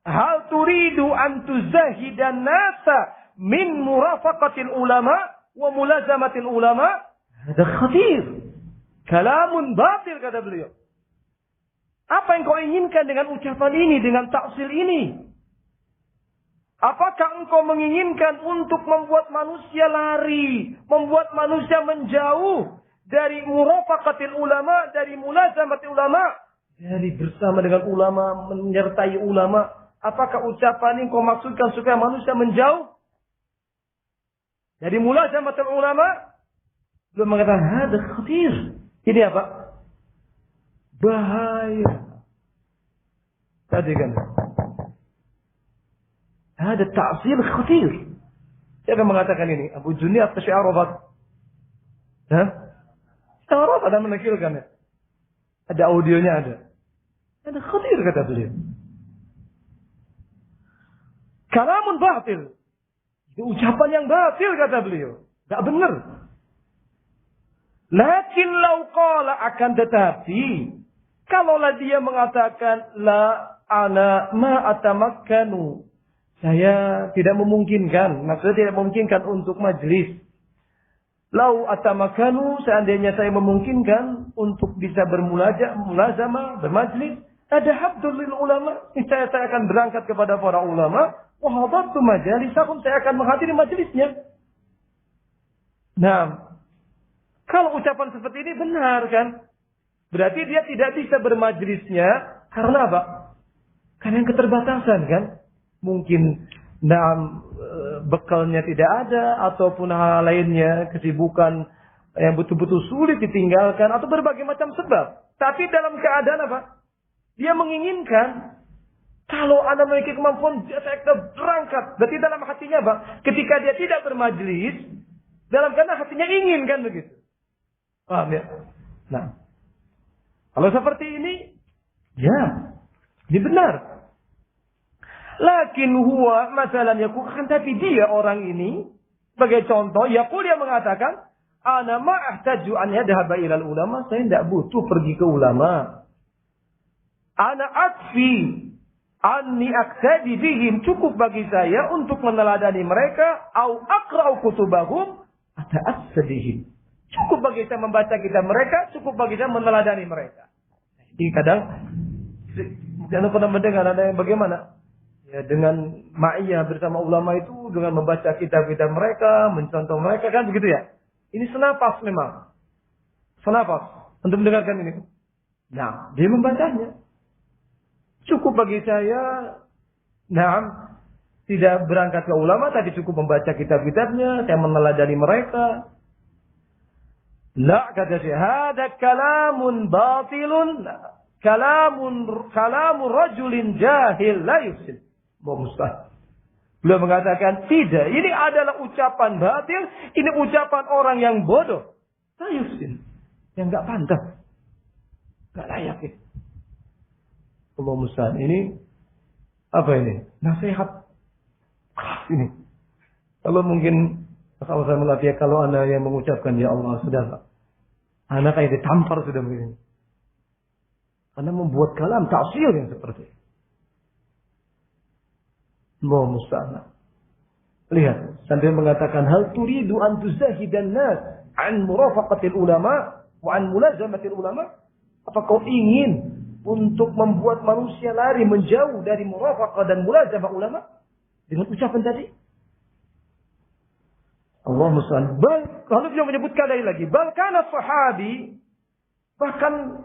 Hal turidu an tuzahidan nasa min murafaqatil ulama wa mulazamatil ulama? Hada khatir. Kalamun batil, kata beliau. Apa yang kau inginkan dengan ucapan ini, dengan ta'sil ini? Apakah engkau menginginkan untuk membuat manusia lari, membuat manusia menjauh dari murafaqatil ulama, dari mulazamatil ulama, dari bersama dengan ulama, menyertai ulama? Apakah ucapan ini kau maksudkan supaya manusia menjauh dari mulazamatil ulama? Belum mengatakan hada khatir. Ini apa? Bahaya. Tadi kan. Ada ta'sil khatir. Siapa mengatakan ini? Abu Junayd atau Syekh Arafat? Syekh Arafat ada menakilkan. Ada audionya ada. Ada khatir, kata beliau. Kalamun batil. Itu ucapan yang batil, kata beliau. Tak benar. Lakin lau qala, akan tetapi kalaulah dia mengatakan la ana ma atamakkanu, saya tidak memungkinkan, maksudnya tidak memungkinkan untuk majlis. Lau atamakkanu, seandainya saya memungkinkan untuk bisa mulazamah, bermajlis, Ada habdul lil ulama. Saya akan berangkat kepada para ulama. Wa hadartu majalisahum, saya akan menghadiri majelisnya. Nah, kalau ucapan seperti ini benar kan? Berarti dia tidak bisa bermajlisnya karena apa? Karena yang keterbatasan kan? Mungkin bekalnya tidak ada ataupun hal lainnya, kesibukan yang betul-betul sulit ditinggalkan atau berbagai macam sebab. Tapi dalam keadaan apa? Dia menginginkan kalau Anda memiliki kemampuan, saya akan berangkat. Berarti dalam hatinya apa? Ketika dia tidak bermajlis, dalam keadaan hatinya ingin kan begitu. Paham ya? Nah, kalau seperti ini, ya, ini benar. Lakin huwa masalahnya akan tapi dia orang ini sebagai contoh, yaqul dia mengatakan, ana ma ahtaju an yadhhaba ila ulama, saya tidak butuh pergi ke ulama. Ana akfi anni aqtadi bihim, cukup bagi saya untuk meneladani mereka, au aqra'u kutubahum ata'assadihim. Cukup bagi saya membaca kitab mereka, cukup bagi saya meneladani mereka. Ini kadang jangan pernah mendengar ada yang bagaimana? Ya, dengan ma'iyah bersama ulama itu dengan membaca kitab-kitab mereka, mencontoh mereka kan begitu ya. Ini senapas memang. Senapas untuk mendengarkan ini. Nah, dia membacanya. Cukup bagi saya, tidak berangkat ke ulama, tapi cukup membaca kitab-kitabnya, saya meneladani mereka. La, kata dia, hada kalamun batilun, kalamun rajulin jahil la yufsid. Mustahil. Beliau mengatakan, tidak, ini adalah ucapan batil, ini ucapan orang yang bodoh. La yufsid. Yang enggak pantas. Enggak layak itu. Allah musta'an. Ini apa ini? Nasihat. Ini. Kalau mungkin sama-sama melatih kalau Anda yang mengucapkan ya Allah sudah. Anda kayak ditampar sudah begini. Anda membuat kalam ta'sil yang seperti ini. Allah musta'an. Lihat, sambil mengatakan hal turidu an tuzahidan nas an murafaqatil ulama wa an mulazamatil ulama? Apa kau ingin untuk membuat manusia lari menjauh dari murafaqah dan mulazamah ulama dengan ucapan tadi? Allah musta'an. Lalu beliau menyebutkan lagi, bahkan sahabi, bahkan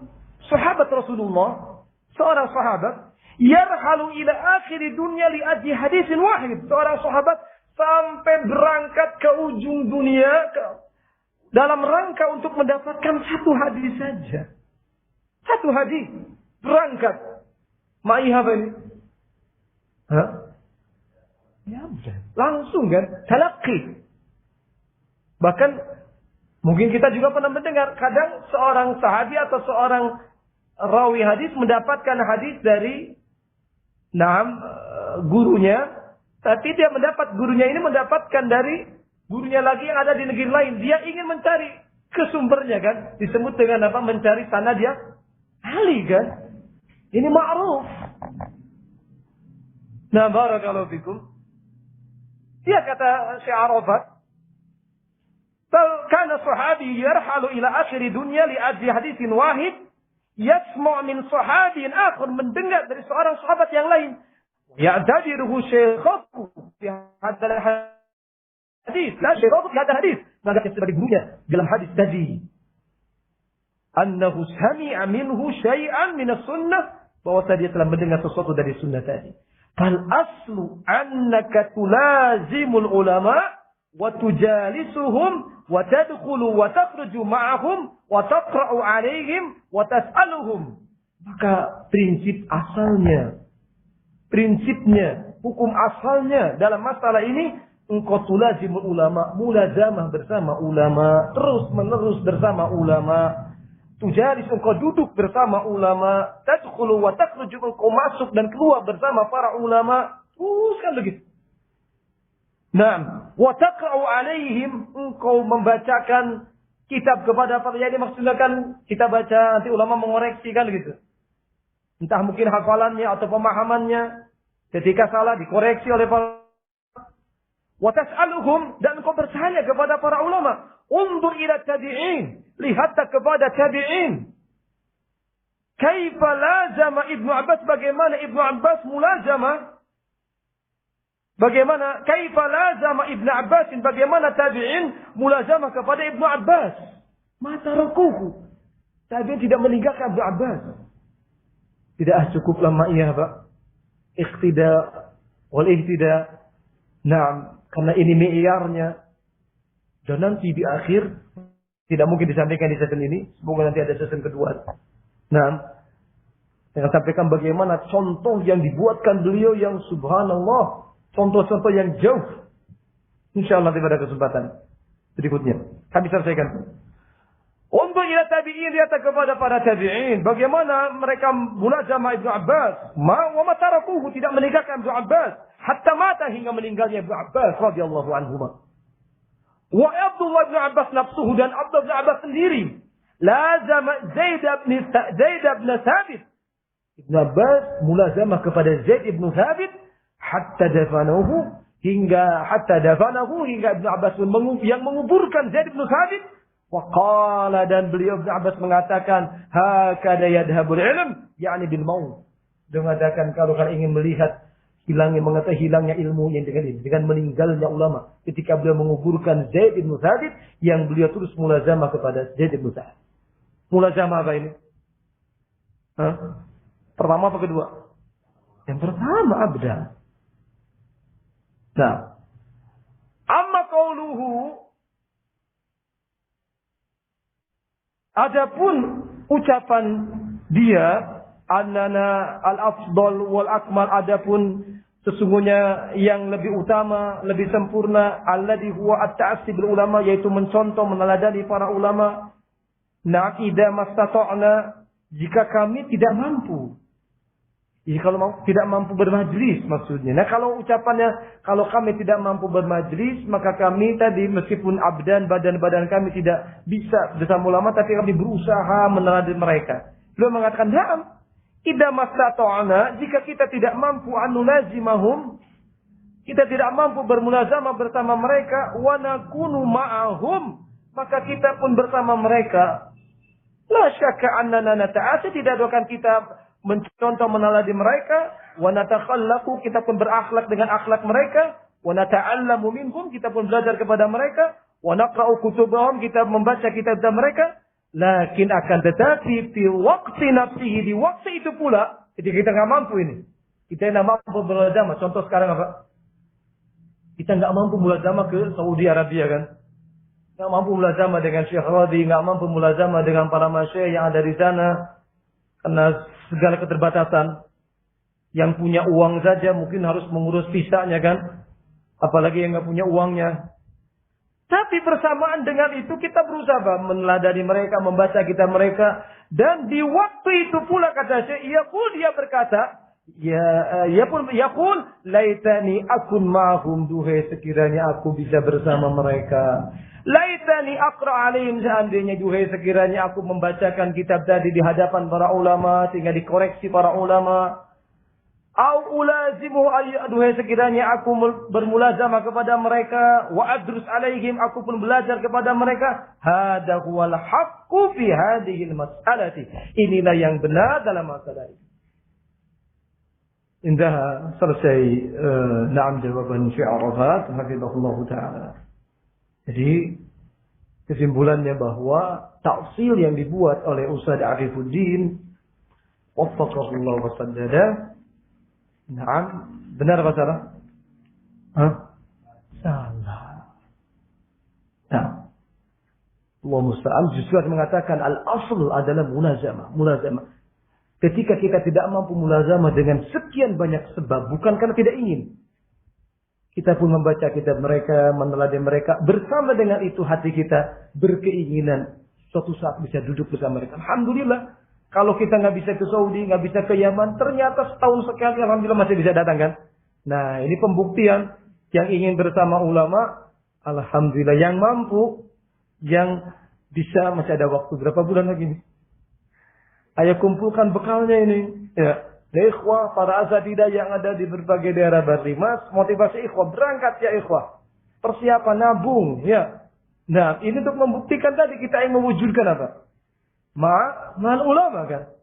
sahabat Rasulullah, seorang sahabat, yarhalu ila akhir dunia li ajli hadisin wahid. Seorang sahabat sampai berangkat ke ujung dunia dalam rangka untuk mendapatkan satu hadis saja. Satu hadis. Berangkat. Ma'i apa ini? Hah? Ya, langsung kan? Talaqi. Bahkan, mungkin kita juga pernah mendengar, kadang seorang sahabi atau seorang rawi hadis mendapatkan hadis dari gurunya, tapi dia gurunya ini mendapatkan dari gurunya lagi yang ada di negeri lain. Dia ingin mencari kesumbernya kan? Disebut dengan apa? Mencari sanad yang ahli kan? Ini ma'ruf. Nah, barakallahu fikum. Dia kata Syekh Arafat, "Bal kana sahabi yarhalu ila akhir dunya li ajli haditsin wahid, yasma' min sahabin akhar, mendengar dari seorang sahabat yang lain. Ya'tadiruhu syaikhahu fi hadzal hadis. La syaikhahu fi hadzal hadis." Maka sebagai gurunya dalam hadis tadi. Annahu sami'a minhu syai'an min as-sunnah, bahwa dia telah mendengar sesuatu dari sunnah tadi. Fal aslu annaka tulazimul ulama wa tujalisuhum wa tadkhulu wa takhruju ma'ahum wa taqra'u 'alaihim wa tas'aluhum. Maka prinsipnya, hukum asalnya dalam masalah ini, engkau tulazimul ulama, mulazamah bersama ulama, terus menerus bersama ulama. Tujalis, engkau duduk bersama ulama, tadkhulu wa takhruju, engkau masuk dan keluar bersama para ulama. Terus kan begitu. Naam, wa taqra'u 'alaihim, engkau membacakan kitab kepada para, jadi maksudnya kan kita baca nanti ulama mengoreksi kan gitu. Entah mungkin hafalannya atau pemahamannya, ketika salah dikoreksi oleh para. Wa tas'aluhum, dan engkau bertanya kepada para ulama. Undur ila tabi'in, lihatlah kepada tabi'in. Kaifa lazama Ibnu Abbas, bagaimana Ibnu Abbas mulazama? Bagaimana kaifa lazama Ibnu Abbas, bagaimana tabi'in mulazama kepada Ibnu Abbas? Mata rakuhu. Tabi'in tidak meninggalkan Ibnu Abbas. Tidak cukuplah ma'iyah, Pak. Iqtida wal ihtida. Nah, karena ini mi'yarnya. Dan nanti di akhir tidak mungkin disampaikan di sesi ini. Semoga nanti ada sesi kedua. Nah, saya sampaikan bagaimana contoh yang dibuatkan beliau yang subhanallah. Contoh-contoh yang jauh. InsyaAllah nanti pada kesempatan berikutnya. Kami selesaikan. Untuk ila tabi'in, lihat kepada para tabi'in. Bagaimana mereka mulazamah Ibnu Abbas. Wa matarakuhu, tidak meninggalkan Ibnu Abbas. Hatta mata, hingga meninggalnya Ibnu Abbas radhiyallahu anhuma. Wa Abdullah Ibnu Abbas nafsuhu, dan Abdullah Ibnu Abbas sendiri. Lazama Zaid ibn Thabit. Ibnu Abbas mulazamah kepada Zaid ibn Thabit. Hatta dafanahu, hingga Ibnu Abbas yang menguburkan Zaid ibn Thabit. Waqala, dan beliau Ibnu Abbas mengatakan, hakada yadhabul ilm, yakni bil maut. Dia mengatakan kalau kalian ingin melihat hilangnya ilmu yang dengan meninggalnya ulama. Ketika beliau menguburkan Zaid bin Thabit, yang beliau terus mulazamah kepada Zaid bin Thabit. Mulazamah apa ini? Pertama apa kedua? Yang pertama abda. Nah, amma qauluhu, adapun ucapan dia, annana al-afdal wal akmal, adapun sesungguhnya yang lebih utama, lebih sempurna, alladhi huwa at-ta'assi bil ulama, yaitu mencontoh, meneladani para ulama. Na idza mastata'na, jika kami tidak mampu. Jadi kalau tidak mampu bermajlis maksudnya. Nah, kalau ucapannya, kalau kami tidak mampu bermajlis, maka kami tadi meskipun abdan, badan-badan kami tidak bisa bersama ulama, tapi kami berusaha meneladani mereka. Beliau mengatakan, "Na'am, idza mastata'na, jika kita tidak mampu anulazimahum, kita tidak mampu bermulazamah bersama mereka, wa nakunu ma'ahum, maka kita pun bersama mereka. La syakka annana nata'asi, tidak akan kita mencontoh meneladi mereka, wa natakhallaqu, kita pun berakhlak dengan akhlak mereka, wa nata'allamu minhum, kita pun belajar kepada mereka, wa naqra'u kutubahum, kita membaca kitab mereka, lakin akan tetapi fi waqti nafsihi, di waktu itu pula, ketika kita nggak mampu ini, kita nggak mampu mulazamah. Contoh sekarang apa? Kita nggak mampu mulazamah ke Saudi Arabia kan? Nggak mampu mulazamah dengan Syekh Radi, nggak mampu mulazamah dengan para masyayikh yang ada di sana, karena segala keterbatasan. Yang punya uang saja mungkin harus mengurus visanya kan, apalagi yang nggak punya uangnya. Tapi bersamaan dengan itu kita berusaha meneladani mereka, membaca kitab mereka, dan di waktu itu pula kata Syekh, dia berkata, yaqul laitani akun ma'hum, duhai sekiranya aku bisa bersama mereka. Laitani aqra alaihim, seandainya duhai sekiranya aku membacakan kitab tadi di hadapan para ulama sehingga dikoreksi para ulama. Au ulazimu, duhai sekiranya aku bermulazamah kepada mereka, wa adrus alaihim, aku pun belajar kepada mereka. Hada huwal haqqu fi hadhihi mas'alati, inilah yang benar dalam masalah ini. Indah selesai na'am jawaban Syekh Arafat hafizahullah taala. Jadi kesimpulannya bahwa tafsil yang dibuat oleh Ustaz Arifuddin waffaqahullah wa saddada, na'am, benar apa salah? Salah. Nah, Allah musta'an, justru mengatakan al-asl adalah mulazamah. Ketika kita tidak mampu mulazamah dengan sekian banyak sebab, bukan karena tidak ingin. Kita pun membaca kitab mereka, meneladani mereka. Bersama dengan itu hati kita berkeinginan suatu saat bisa duduk bersama mereka. Alhamdulillah. Kalau kita nggak bisa ke Saudi, nggak bisa ke Yaman, ternyata setahun sekali alhamdulillah masih bisa datang kan. Nah, ini pembuktian yang ingin bersama ulama. Alhamdulillah, yang mampu, yang bisa, masih ada waktu berapa bulan lagi nih. Ayo kumpulkan bekalnya ini. Ya. Ikhwah, para asatidah yang ada di berbagai daerah Barlimas, motivasi ikhwah, berangkat ya ikhwah. Persiapan nabung, ya. Nah, ini untuk membuktikan tadi kita yang mewujudkan apa? Ma'al ulama kan.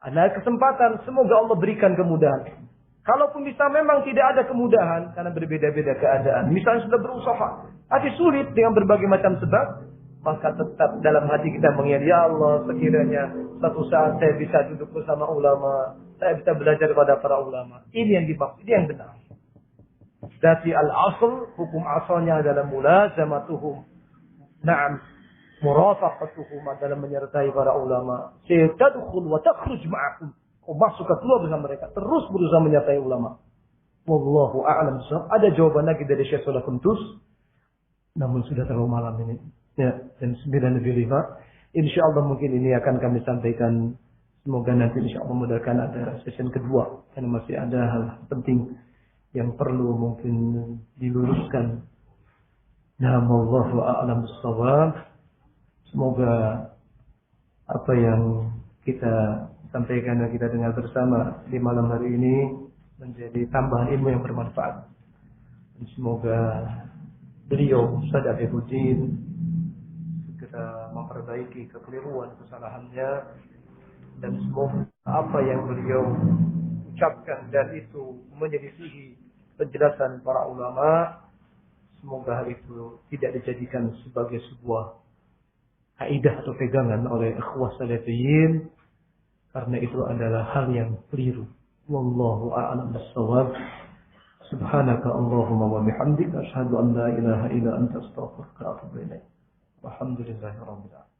Ada kesempatan, semoga Allah berikan kemudahan. Kalaupun bisa memang tidak ada kemudahan karena berbeda-beda keadaan. Misalnya sudah berusaha, tapi sulit dengan berbagai macam sebab, maka tetap dalam hati kita mengingat, ya Allah, sekiranya satu saat saya bisa duduk bersama ulama, saya bisa belajar kepada para ulama. Ini yang dimaksud, ini yang benar. Dari al-asl, hukum asalnya adalah mulazamatuhum. Na'am, murafaqatuhum adalah menyertai para ulama. Tadkhul wa takhruj ma'akum. Kau masuk ke keluar bersama mereka. Terus berusaha menyertai ulama. Wallahu a'lam bishawab. Ada jawaban lagi dari Syekh Shalih Kuntus. Namun sudah terlalu malam ini. Ya, jam 9:05. InsyaAllah mungkin ini akan kami sampaikan. Semoga nanti insyaAllah mudahkan ada sesi kedua. Karena masih ada hal penting yang perlu mungkin diluruskan. Nah, wallahu a'lam bishawab. Semoga apa yang kita sampaikan dan kita dengar bersama di malam hari ini menjadi tambahan ilmu yang bermanfaat. Dan semoga beliau Ustaz Afifuddin segera memperbaiki kekeliruan kesalahannya, dan semoga apa yang beliau ucapkan dan itu menyelisihi penjelasan para ulama, semoga hal itu tidak dijadikan sebagai sebuah kaidah atau pegangan oleh ikhwah salafiyin, karena itu adalah hal yang keliru. Wallahu a'lam bis-shawab. Subhanaka Allahumma wa bihamdika asyhadu an la ilaha illa anta astaghfiruka wa atubu ilaik. Walhamdulillahirabbil alamin.